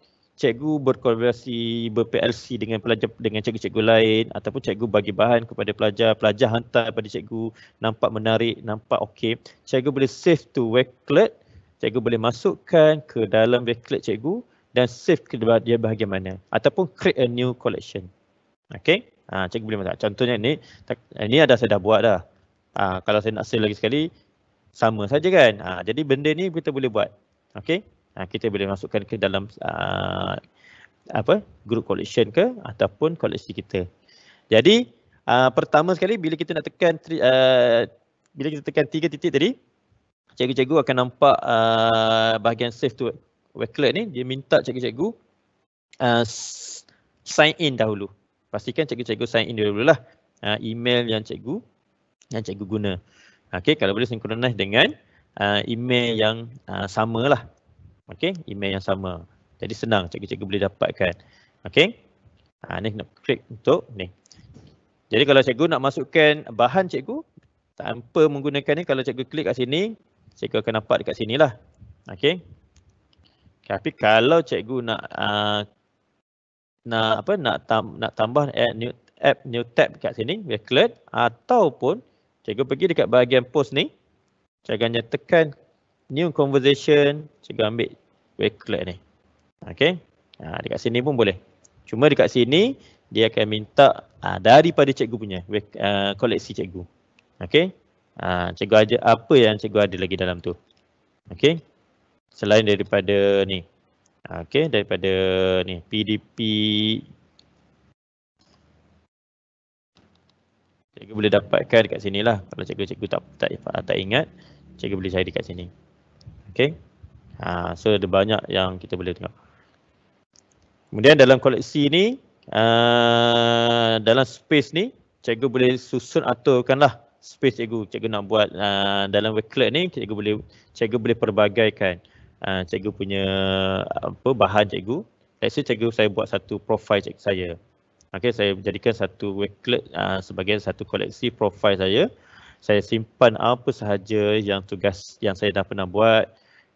berkolaborasi, ber-PLC dengan pelajar, dengan cikgu-cikgu lain, ataupun cikgu bagi bahan kepada pelajar, pelajar hantar pada cikgu, nampak menarik, nampak okey, cikgu boleh save to Wakelet, cikgu boleh masukkan ke dalam Wakelet cikgu dan save ke dia bahagian mana, ataupun create a new collection. Okey, cikgu boleh masuk. Contohnya ni ada saya dah buat dah. Kalau saya nak save lagi sekali, sama saja kan. Jadi benda ni kita boleh buat. Okey. Kita boleh masukkan ke dalam group collection ke ataupun koleksi kita. Jadi pertama sekali bila kita nak tekan bila kita tekan 3 titik tadi, cikgu-cikgu akan nampak bahagian save to Wakelet ni, dia minta cikgu-cikgu sign in dahulu. Pastikan cikgu-cikgu sign in dahululah email yang cikgu guna. Okey, kalau boleh synchronize dengan email yang samalah. Okey, email yang sama. Jadi senang cikgu-cikgu boleh dapatkan. Okey. Ni nak klik untuk ni. Jadi kalau cikgu nak masukkan bahan cikgu tanpa menggunakan ni, kalau cikgu klik kat sini, cikgu akan nampak dekat sinilah. Okey. Tapi kalau cikgu nak tambah add new tab dekat sini, Wakelet, ataupun cikgu pergi dekat bahagian post ni, cikgu hanya tekan new conversation, cikgu ambil Wakelet ni. Okey. Dekat sini pun boleh. Cuma dekat sini dia akan minta daripada cikgu punya koleksi cikgu. Okey. Cikgu aja apa yang cikgu ada lagi dalam tu. Okey. Selain daripada ni. Okey, daripada ni PDP, cikgu boleh dapatkan dekat sinilah. Kalau cikgu tak ingat, cikgu boleh cari dekat sini. Okey. So ada banyak yang kita boleh tengok. Kemudian dalam koleksi ni, dalam space ni, cikgu boleh susun aturkanlah space cikgu. Cikgu nak buat dalam Wakelet ni, cikgu boleh perbagaikan cikgu punya bahan cikgu. Let's say cikgu saya buat satu profile cikgu saya. Okey, saya jadikan satu Wakelet sebagai satu koleksi profile saya. Saya simpan apa sahaja yang tugas yang saya dah pernah buat,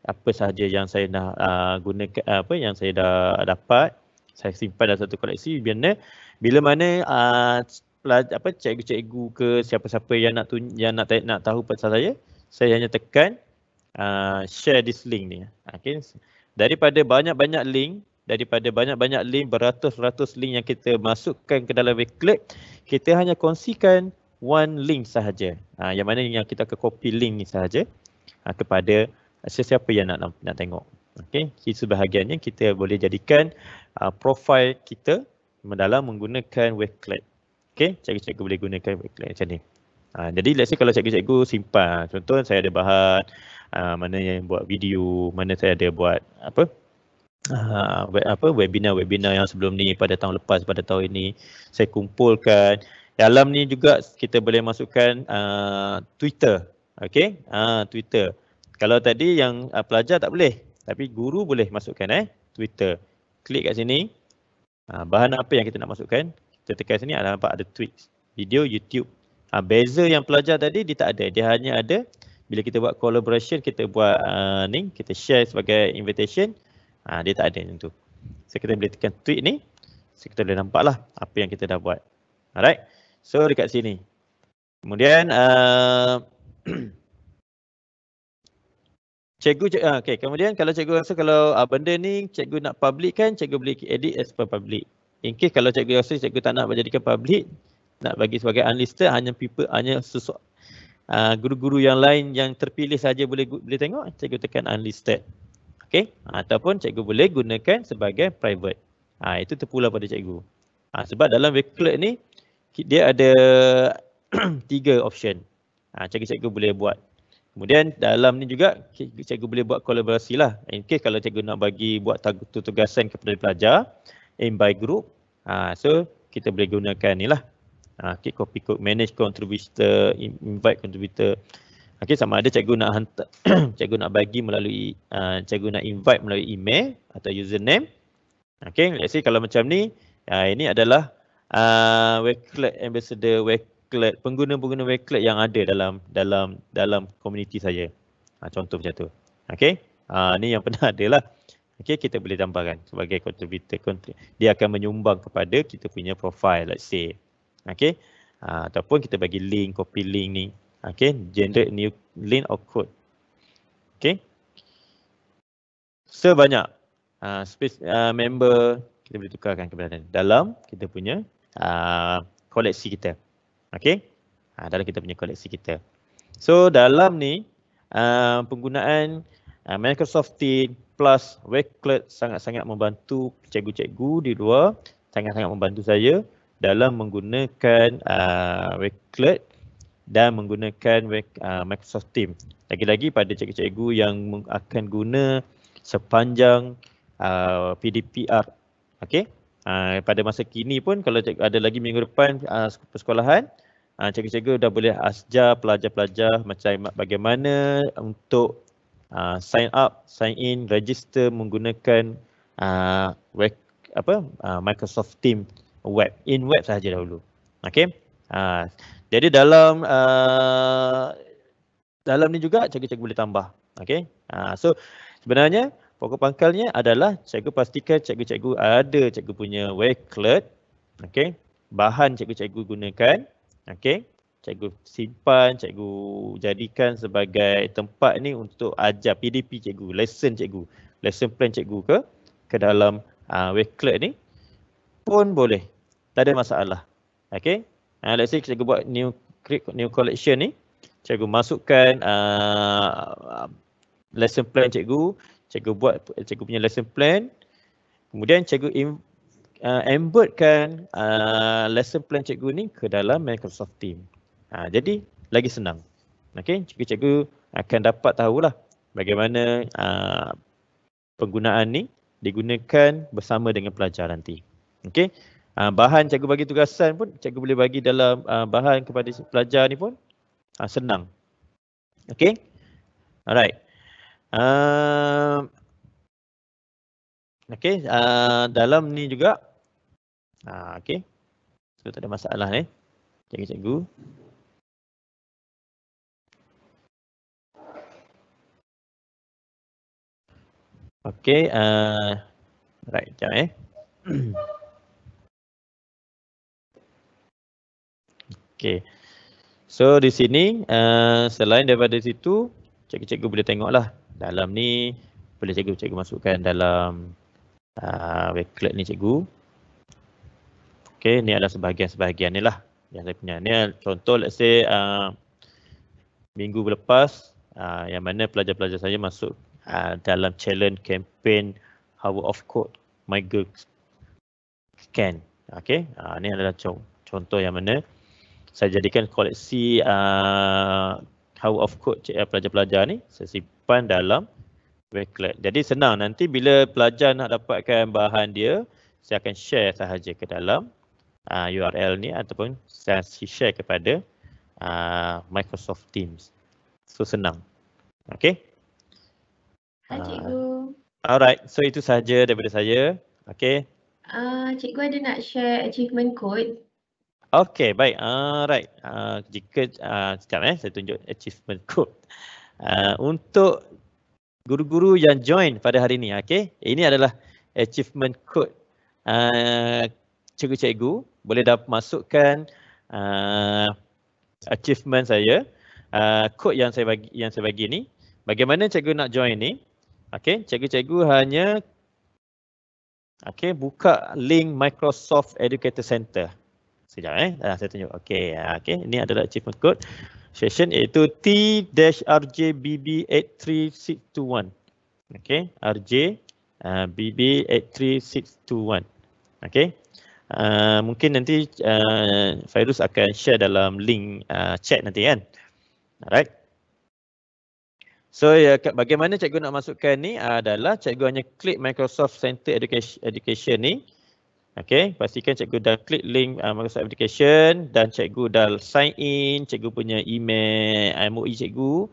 apa sahaja yang saya dah gunakan, yang saya dah dapat, saya simpan dalam satu koleksi. Bila mana cikgu-cikgu ke siapa-siapa yang nak tahu pasal saya hanya tekan share this link ni. Okay. Daripada banyak-banyak link, beratus-ratus link yang kita masukkan ke dalam Wakelet, kita hanya kongsikan one link sahaja. Yang mana yang kita akan copy link ni sahaja kepada sesiapa yang nak tengok. Okey, sebahagiannya kita boleh jadikan profil kita dalam menggunakan Wakelet. Okey, cikgu-cikgu boleh gunakan Wakelet macam ni. Jadi let's say kalau cikgu-cikgu simpan, contoh saya ada bahan mana yang buat video, mana saya ada buat webinar yang sebelum ni, pada tahun lepas, pada tahun ini saya kumpulkan. Dalam ni juga kita boleh masukkan Twitter. Okey, Twitter. Kalau tadi yang pelajar tak boleh, tapi guru boleh masukkan Twitter. Klik kat sini. Bahan apa yang kita nak masukkan? Kita tekan sini, nampak ada tweet, video, YouTube. Beza yang pelajar tadi dia tak ada. Dia hanya ada bila kita buat collaboration, kita buat ni, kita share sebagai invitation. Dia tak ada macam tu. So kita boleh tekan tweet ni. So kita boleh nampak lah apa yang kita dah buat. Alright. So dekat sini. Kemudian kemudian kalau cikgu rasa kalau benda ni cikgu nak public kan, cikgu boleh edit as per public. In case kalau cikgu rasa cikgu tak nak menjadikan public, nak bagi sebagai unlisted, hanya guru-guru yang lain yang terpilih saja boleh tengok, cikgu tekan unlisted. Okey, ataupun cikgu boleh gunakan sebagai private. Itu terpulang pada cikgu. Sebab dalam Wakelet ni dia ada 3 option. Cikgu-cikgu boleh buat. Kemudian dalam ni juga cikgu boleh buat kolaborasi lah. In case kalau cikgu nak bagi buat tugasan kepada pelajar in by group, so kita boleh gunakan ni lah. Copy code, manage contributor, invite contributor. Okay, sama ada cikgu nak hantar, cikgu nak bagi melalui, cikgu nak invite melalui email atau username. Okay, let's say kalau macam ni, ini adalah Wakelet ambassador, Wakelet, pengguna-pengguna Wakelet yang ada dalam komuniti saya. Contoh macam tu. Okay, ni yang pernah ada lah. Okay, kita boleh tambahkan sebagai contributor. Dia akan menyumbang kepada kita punya profile, let's say. Okay, ataupun kita bagi link, copy link ni. Okay, generate new link or code. Okay, sebanyak member kita boleh tukarkan keberadaan dalam kita punya koleksi kita. Okay, dalam kita punya koleksi kita. So dalam ni penggunaan Microsoft Teams plus Wakelet sangat-sangat membantu cikgu-cikgu di luar, sangat-sangat membantu saya dalam menggunakan Wakelet dan menggunakan Microsoft Teams. Lagi-lagi pada cikgu-cikgu yang akan guna sepanjang PDPR. Okey. Pada masa kini pun kalau ada lagi minggu depan persekolahan, cikgu-cikgu dah boleh ajar pelajar-pelajar macam bagaimana untuk sign up, sign in, register menggunakan Microsoft Teams web, in web sahaja dahulu. Okey. Jadi dalam ni juga cikgu-cikgu boleh tambah. Okey. So sebenarnya pokok pangkalnya adalah cikgu pastikan cikgu-cikgu ada cikgu punya Wakelet. Okey. Bahan cikgu-cikgu gunakan. Okey. Cikgu simpan, cikgu jadikan sebagai tempat ni untuk ajar PDP cikgu, lesson plan cikgu ke dalam Wakelet ni pun boleh. Tak ada masalah. Okey. Let's say cikgu buat new collection ni, cikgu masukkan lesson plan cikgu buat cikgu punya lesson plan, kemudian cikgu embedkan lesson plan cikgu ni ke dalam Microsoft Teams. Jadi lagi senang. Okey, cikgu-cikgu akan dapat tahulah bagaimana penggunaan ni digunakan bersama dengan pelajar nanti. Okey. Bahan cikgu bagi tugasan pun cikgu boleh bagi dalam bahan kepada pelajar ni pun senang. Okey. Alright. Okey, dalam ni juga okey. So tak ada masalah ni. Cikgu-cikgu. Okey, right, jap Okay, so di sini selain daripada situ, cikgu-cikgu boleh tengoklah dalam ni boleh cikgu masukkan dalam Wakelet ni cikgu. Okay, ni adalah sebahagian-sebahagian ni lah. yang saya punya. Ni contoh let's say minggu lepas yang mana pelajar-pelajar saya masuk dalam challenge campaign Hour of Code My Girl Can. Okey, ni adalah contoh yang mana saya jadikan koleksi Hour of Code pelajar-pelajar ni saya simpan dalam Wakelet. Jadi senang, nanti bila pelajar nak dapatkan bahan dia, saya akan share sahaja ke dalam URL ni ataupun saya share kepada Microsoft Teams. So senang. Okay. Hai cikgu. Alright, so itu sahaja daripada saya. Okay. Cikgu ada nak share achievement code? Okay, baik. Alright. Jika sekejap saya tunjuk achievement code. Untuk guru-guru yang join pada hari ini, okay. Ini adalah achievement code. Cikgu-cikgu boleh masukkan achievement saya, code yang saya bagi ni. Bagaimana cikgu nak join ni? Okay, cikgu-cikgu hanya buka link Microsoft Educator Center. Sekejap saya tunjuk. Okay, ini adalah achievement code session iaitu T-RJBB83621. Okay, RJ BB83621. Okay. Mungkin nanti Fairuz akan share dalam link chat nanti kan. Alright. So bagaimana cikgu nak masukkan ni adalah cikgu hanya klik Microsoft Center Education ni. Okay, pastikan cikgu dah klik link Microsoft Education dan cikgu dah sign in, cikgu punya email MOE cikgu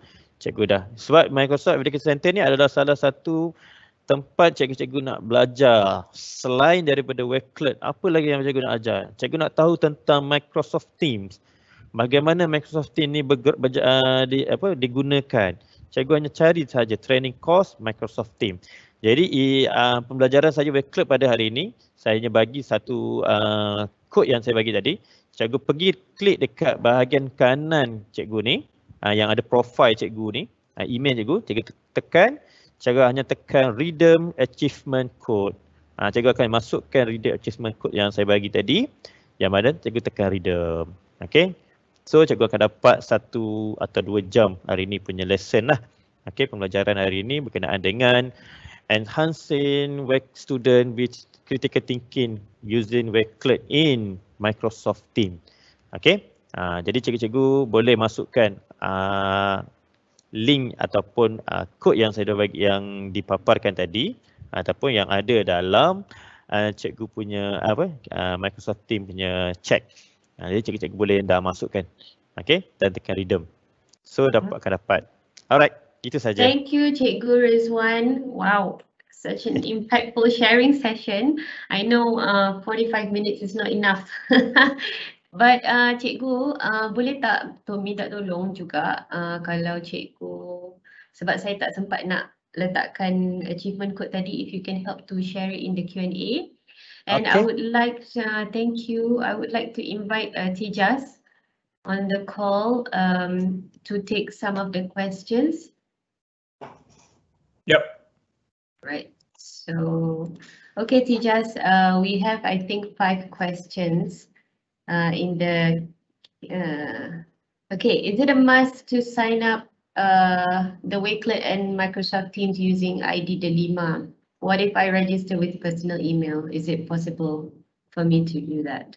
dah. Sebab Microsoft Education Center ni adalah salah satu tempat cikgu-cikgu nak belajar selain daripada Wakelet. Apa lagi yang cikgu nak ajar? Cikgu nak tahu tentang Microsoft Teams. Bagaimana Microsoft Teams ni digunakan. Cikgu hanya cari saja training course Microsoft Teams. Jadi pembelajaran saya Wakelet pada hari ini, saya hanya bagi satu kod yang saya bagi tadi. Cikgu pergi klik dekat bahagian kanan cikgu ni, yang ada profile cikgu ni, email cikgu tekan. Cikgu hanya tekan Redeem Achievement Code. Cikgu akan masukkan Redeem Achievement Code yang saya bagi tadi. Yang mana cikgu tekan Redeem. Okay. So cikgu akan dapat 1 atau 2 jam hari ini punya lesson lah. Okay, pembelajaran hari ini berkenaan dengan Enhancing Student with Critical Thinking using Wakelet in Microsoft Teams. Okay. Jadi cikgu-cikgu boleh masukkan link ataupun kod yang saya dah bagi yang dipaparkan tadi ataupun yang ada dalam cikgu punya Microsoft Teams punya chat. Jadi cikgu-cikgu boleh dah masukkan. Okey, dan tekan redeem. So akan dapat. Alright, itu saja. Thank you Cikgu Rizwan. Wow, such an impactful sharing session. I know 45 minutes is not enough. But cikgu boleh tak minta tolong juga kalau cikgu, sebab saya tak sempat nak letakkan achievement code tadi, if you can help to share it in the Q&A. And Okay. I would like thank you. I would like to invite Tijas on the call to take some of the questions. Yep. Right. So, okay, Tijas, we have I think 5 questions. In the okay, is it a must to sign up the Wakelet and Microsoft Teams using ID Delima? What if I register with personal email? Is it possible for me to do that?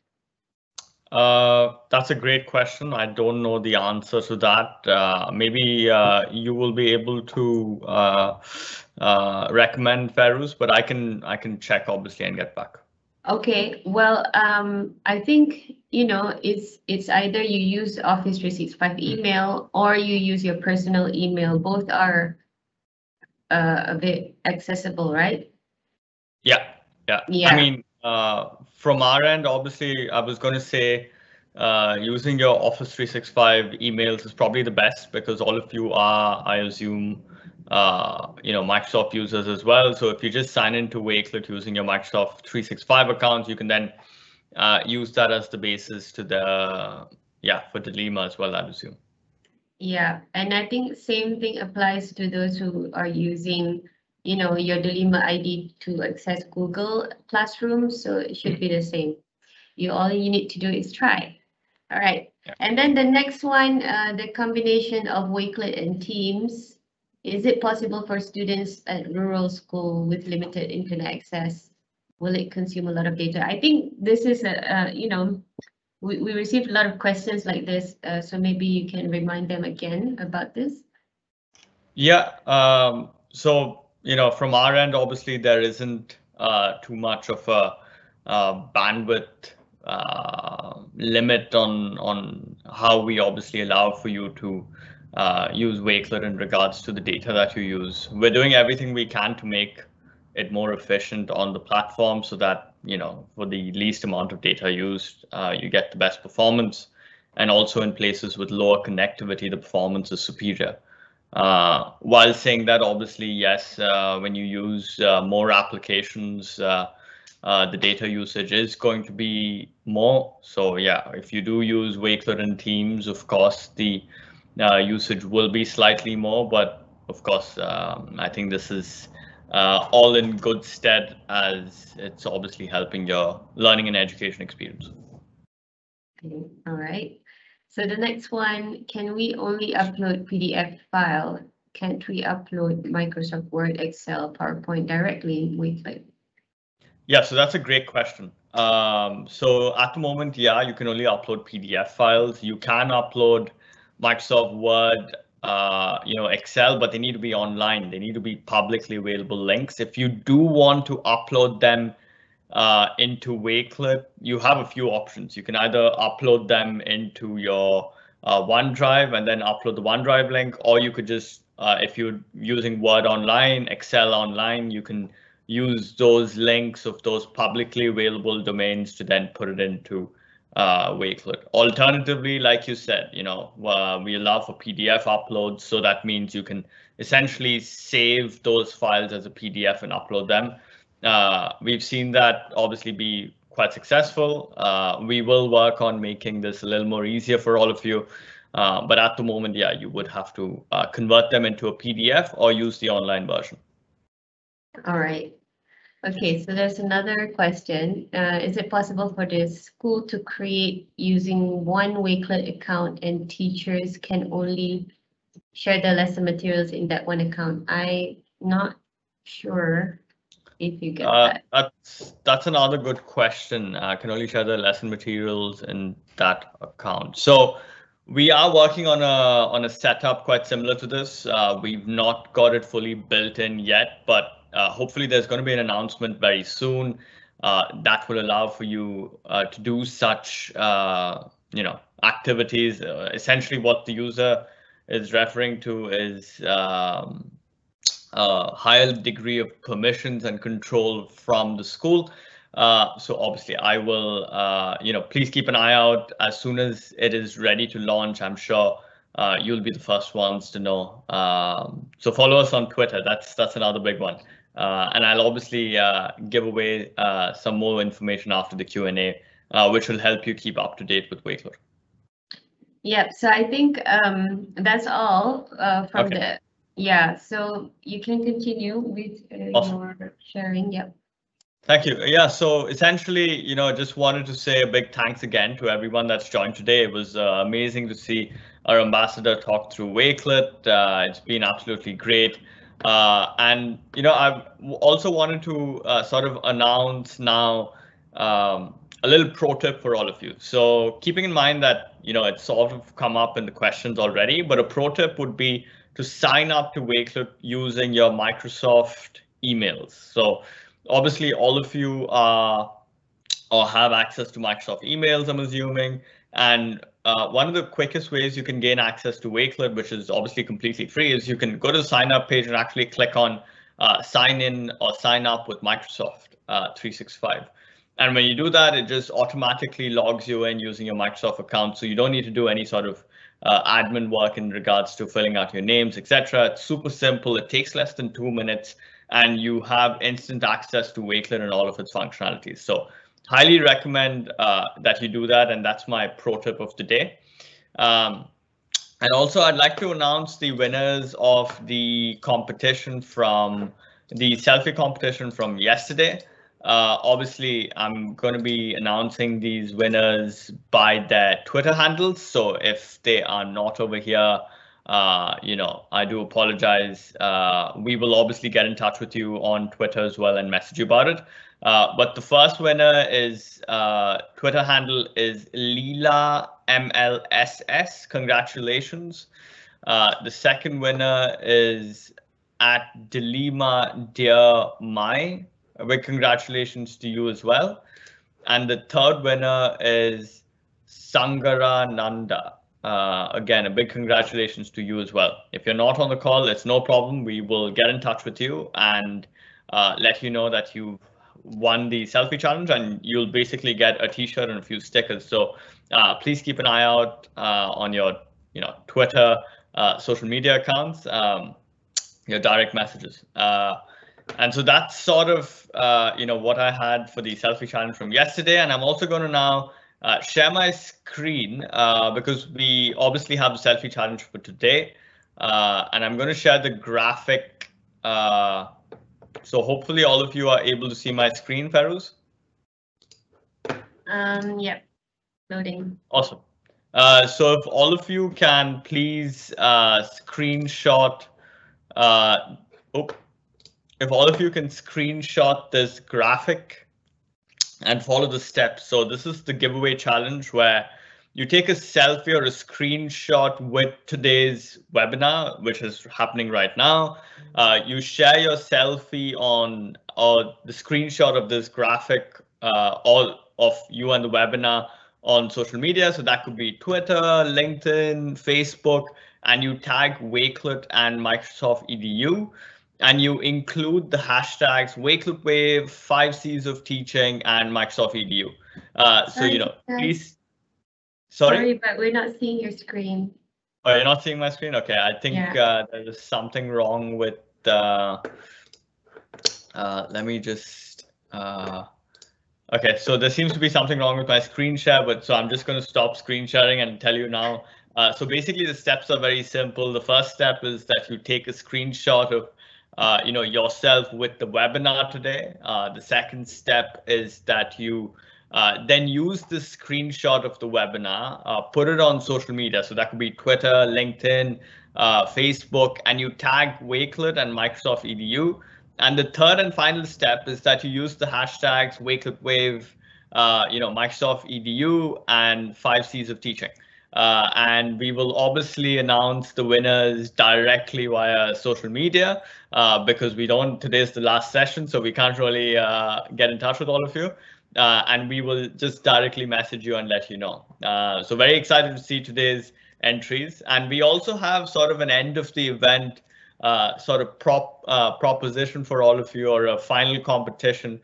That's a great question. I don't know the answer to that. Maybe you will be able to recommend Fairuz, but I can check obviously and get back. Okay, well, I think, you know, it's either you use Office 365 email or you use your personal email. Both are a bit accessible, right? Yeah. I mean, from our end, obviously, I was going to say using your Office 365 emails is probably the best because all of you are, I assume, Microsoft users as well. So if you just sign into Wakelet using your Microsoft 365 account, you can then use that as the basis to for Delima as well, I'd assume. Yeah, and I think same thing applies to those who are using, your Delima ID to access Google Classroom. So it should be the same. All you need to do is try. All right. Yeah. And then the next one, the combination of Wakelet and Teams. Is it possible for students at rural school with limited internet access? Will it consume a lot of data? I think this is we received a lot of questions like this, so maybe you can remind them again about this. Yeah. So, from our end, obviously there isn't too much of a bandwidth limit on how we obviously allow for you to use Wakelet in regards to the data that you use. We're doing everything we can to make it more efficient on the platform so that, for the least amount of data used, you get the best performance. And also in places with lower connectivity, the performance is superior. While saying that, obviously, yes, when you use more applications, the data usage is going to be more. So yeah, if you do use Wakelet and Teams, of course, the usage will be slightly more, but of course, I think this is all in good stead as it's obviously helping your learning and education experience. Okay. All right. So the next one, can we only upload PDF file? Can't we upload Microsoft Word, Excel, PowerPoint directly with Wakelet? Yeah, so that's a great question. So at the moment, yeah, you can only upload PDF files. You can upload Microsoft Word, Excel, but they need to be online. They need to be publicly available links. If you do want to upload them into Wakelet, you have a few options. You can either upload them into your OneDrive and then upload the OneDrive link, or you could just, if you're using Word online, Excel online, you can use those links of those publicly available domains to then put it into Wakelet. Alternatively, like you said, we allow for PDF uploads, so that means you can essentially save those files as a PDF and upload them. We've seen that obviously be quite successful. We will work on making this a little more easier for all of you. But at the moment, yeah, you would have to convert them into a PDF or use the online version. All right. Okay, so there's another question. Is it possible for the school to create using one Wakelet account and teachers can only share the lesson materials in that one account? I'm not sure if you get that. That's another good question. Can only share the lesson materials in that account. So we are working on a setup quite similar to this. We've not got it fully built in yet, but hopefully there's going to be an announcement very soon that will allow for you to do such activities. Essentially what the user is referring to is a higher degree of permissions and control from the school. So obviously I will, please keep an eye out. As soon as it is ready to launch, I'm sure you'll be the first ones to know. So follow us on Twitter. That's another big one. And I'll obviously give away some more information after the Q&A, which will help you keep up to date with Wakelet. Yep. So I think that's all from Okay. the. Yeah. So you can continue with Awesome. your sharing. Yep. Thank you. Yeah, so essentially, just wanted to say a big thanks again to everyone that's joined today. It was amazing to see our ambassador talk through Wakelet. It's been absolutely great. And, I also wanted to sort of announce now a little pro tip for all of you. So keeping in mind that, it's sort of come up in the questions already, but a pro tip would be to sign up to Wakelet using your Microsoft emails. So obviously, all of you are or have access to Microsoft emails, I'm assuming. And one of the quickest ways you can gain access to Wakelet, which is obviously completely free, is you can go to the sign up page and actually click on sign in or sign up with Microsoft 365. And when you do that, it just automatically logs you in using your Microsoft account. So you don't need to do any sort of admin work in regards to filling out your names, etc. It's super simple. It takes less than 2 minutes. And you have instant access to Wakelet and all of its functionalities. So highly recommend that you do that. And that's my pro tip of the day. And also, I'd like to announce the winners of the competition from the selfie competition from yesterday. Obviously, I'm going to be announcing these winners by their Twitter handles. So if they are not over here, I do apologize. We will obviously get in touch with you on Twitter as well and message you about it. But the first winner is Twitter handle is Leela MLSS. Congratulations. The second winner is at Delima Dear Mai. A big congratulations to you as well. And the third winner is Sangara Nanda. Again, a big congratulations to you as well. If you're not on the call, it's no problem. We will get in touch with you and let you know that you've won the selfie challenge, and you'll basically get a t-shirt and a few stickers. So please keep an eye out on your Twitter, social media accounts, your direct messages. And so that's sort of, what I had for the selfie challenge from yesterday. And I'm also going to now share my screen because we obviously have the selfie challenge for today. And I'm going to share the graphic. So hopefully all of you are able to see my screen, Feroz. Yeah, loading. Awesome. So if all of you can please screenshot, if all of you can screenshot this graphic and follow the steps. So this is the giveaway challenge where you take a selfie or a screenshot with today's webinar, which is happening right now. You share your selfie on or the screenshot of this graphic all of you and the webinar on social media. So that could be Twitter, LinkedIn, Facebook, and you tag Wakelet and Microsoft EDU. And you include the hashtags Wakelet Wave, 5 C's of Teaching, and Microsoft EDU. Please. Sorry, but we're not seeing your screen. Oh, you're not seeing my screen? Okay, I think there's something wrong with let me just. Okay, so there seems to be something wrong with my screen share, but so I'm just going to stop screen sharing and tell you now. So basically, the steps are very simple. The first step is that you take a screenshot of yourself with the webinar today. The second step is that you then use the screenshot of the webinar, put it on social media. So that could be Twitter, LinkedIn, Facebook, and you tag Wakelet and Microsoft EDU. And the third and final step is that you use the hashtags Wakelet Wave, Microsoft EDU, and 5 C's of Teaching. And we will obviously announce the winners directly via social media because today's the last session, so we can't really get in touch with all of you. And we will just directly message you and let you know. So very excited to see today's entries. And we also have sort of an end of the event sort of proposition for all of you, or a final competition.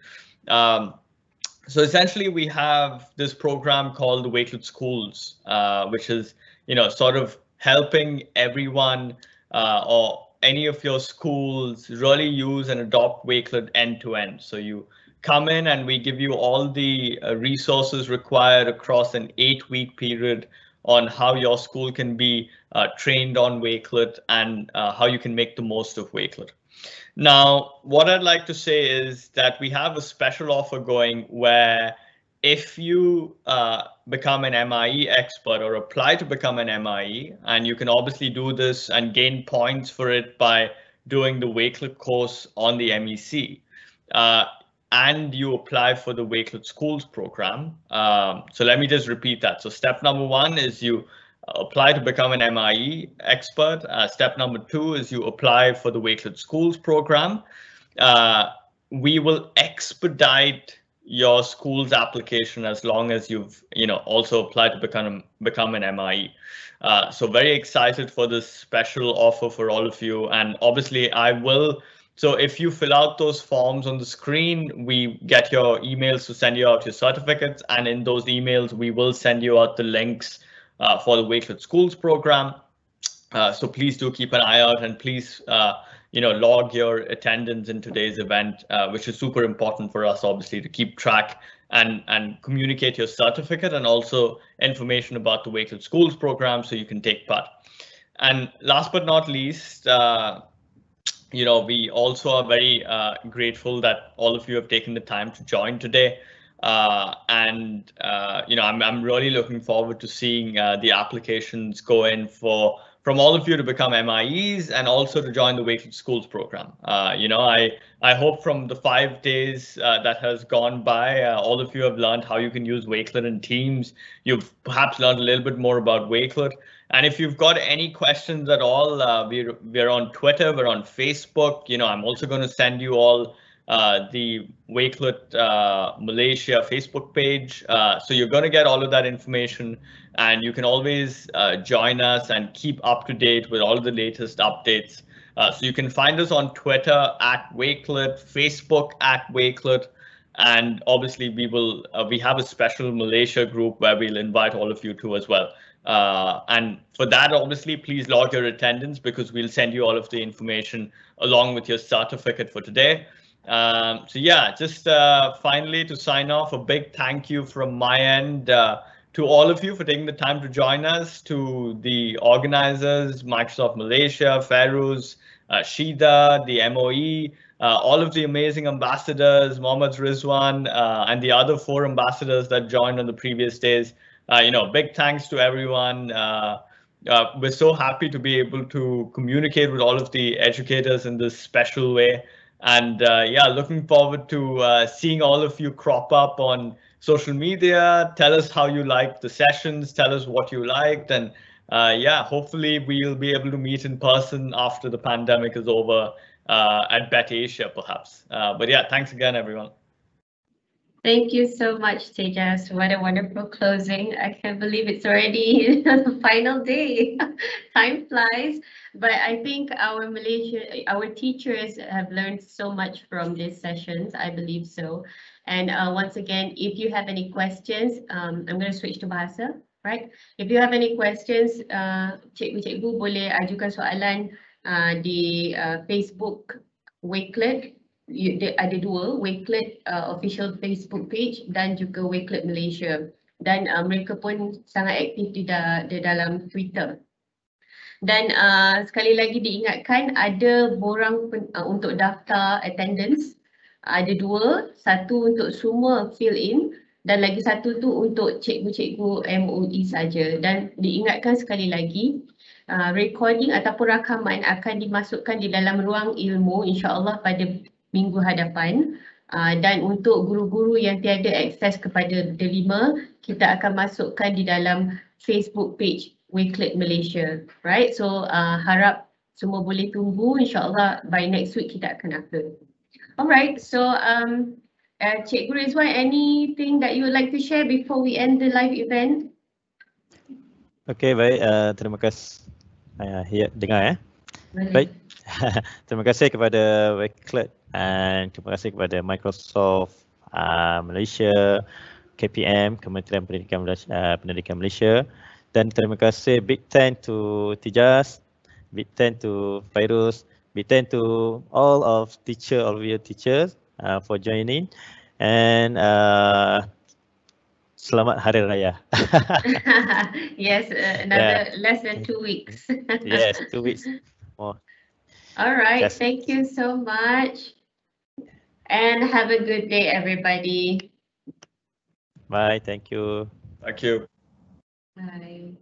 So essentially, we have this program called the Wakelet Schools, which is, sort of helping everyone or any of your schools really use and adopt Wakelet end to end. So you come in and we give you all the resources required across an 8-week period on how your school can be trained on Wakelet and how you can make the most of Wakelet. Now, what I'd like to say is that we have a special offer going where if you become an MIE expert or apply to become an MIE, and you can obviously do this and gain points for it by doing the Wakelet course on the MEC, and you apply for the Wakelet Schools program. So let me just repeat that. So step number 1 is you apply to become an MIE expert. Step number 2 is you apply for the Wakelet Schools program. We will expedite your school's application as long as you've also applied to become an MIE. So very excited for this special offer for all of you. And obviously so if you fill out those forms on the screen, we get your emails to send you out your certificates. And in those emails, we will send you out the links for the Wakelet Schools program. So please do keep an eye out, and please, log your attendance in today's event, which is super important for us, obviously, to keep track and communicate your certificate and also information about the Wakelet Schools program so you can take part. And last but not least, we also are very grateful that all of you have taken the time to join today. I'm really looking forward to seeing the applications go in from all of you to become MIEs and also to join the Wakelet Schools program. I hope from the 5 days that has gone by, all of you have learned how you can use Wakelet in Teams. You've perhaps learned a little bit more about Wakelet. And if you've got any questions at all, we're on Twitter, we're on Facebook. I'm also going to send you all the Wakelet Malaysia Facebook page. So you're going to get all of that information, and you can always join us and keep up to date with all of the latest updates. So you can find us on Twitter @Wakelet, Facebook @Wakelet, and obviously we have a special Malaysia group where we'll invite all of you to as well. And for that, obviously, please log your attendance because we'll send you all of the information along with your certificate for today. So yeah, just finally to sign off, a big thank you from my end to all of you for taking the time to join us, to the organizers, Microsoft Malaysia, Feiruz, Shida, the MOE, all of the amazing ambassadors, Mohammad Rizwan, and the other 4 ambassadors that joined on the previous days. Big thanks to everyone. We're so happy to be able to communicate with all of the educators in this special way. And yeah, looking forward to seeing all of you crop up on social media. Tell us how you liked the sessions. Tell us what you liked. And yeah, hopefully we'll be able to meet in person after the pandemic is over at BET Asia, perhaps. But yeah, thanks again, everyone. Thank you so much, Tejas. What a wonderful closing. I can't believe it's already the final day. Time flies. But I think our teachers have learned so much from these sessions. I believe so. And once again, if you have any questions, I'm going to switch to bahasa, right? If you have any questions, cikgu boleh ajukan soalan di Facebook Wakelet. Ada 2, Wakelet official Facebook page dan juga Wakelet Malaysia, dan mereka pun sangat aktif di dalam Twitter. Dan sekali lagi diingatkan, ada borang untuk daftar attendance, ada 2, satu untuk semua fill in dan lagi satu tu untuk cikgu-cikgu MOE saja. Dan diingatkan sekali lagi, recording ataupun rakaman akan dimasukkan di dalam ruang ilmu insya-Allah pada minggu hadapan, dan untuk guru-guru yang tiada akses kepada Delima, kita akan masukkan di dalam Facebook page Wakelet Malaysia, right? So harap semua boleh tunggu, insyaAllah by next week kita akan upload. Alright, so Cikgu Rizwan, anything that you would like to share before we end the live event? Okay, baik, terima kasih. Dengar ya. Baik. Terima kasih kepada Wakelet dan terima kasih kepada Microsoft Malaysia, KPM, Kementerian Pendidikan Malaysia, dan terima kasih big thank to Tejas, big thank to Feiruz, big thank to all of your teachers for joining, and selamat Hari Raya. Yes, another less than 2 weeks. Yes, 2 weeks more. All right, thank you so much. And have a good day, everybody. Bye, thank you. Thank you. Bye.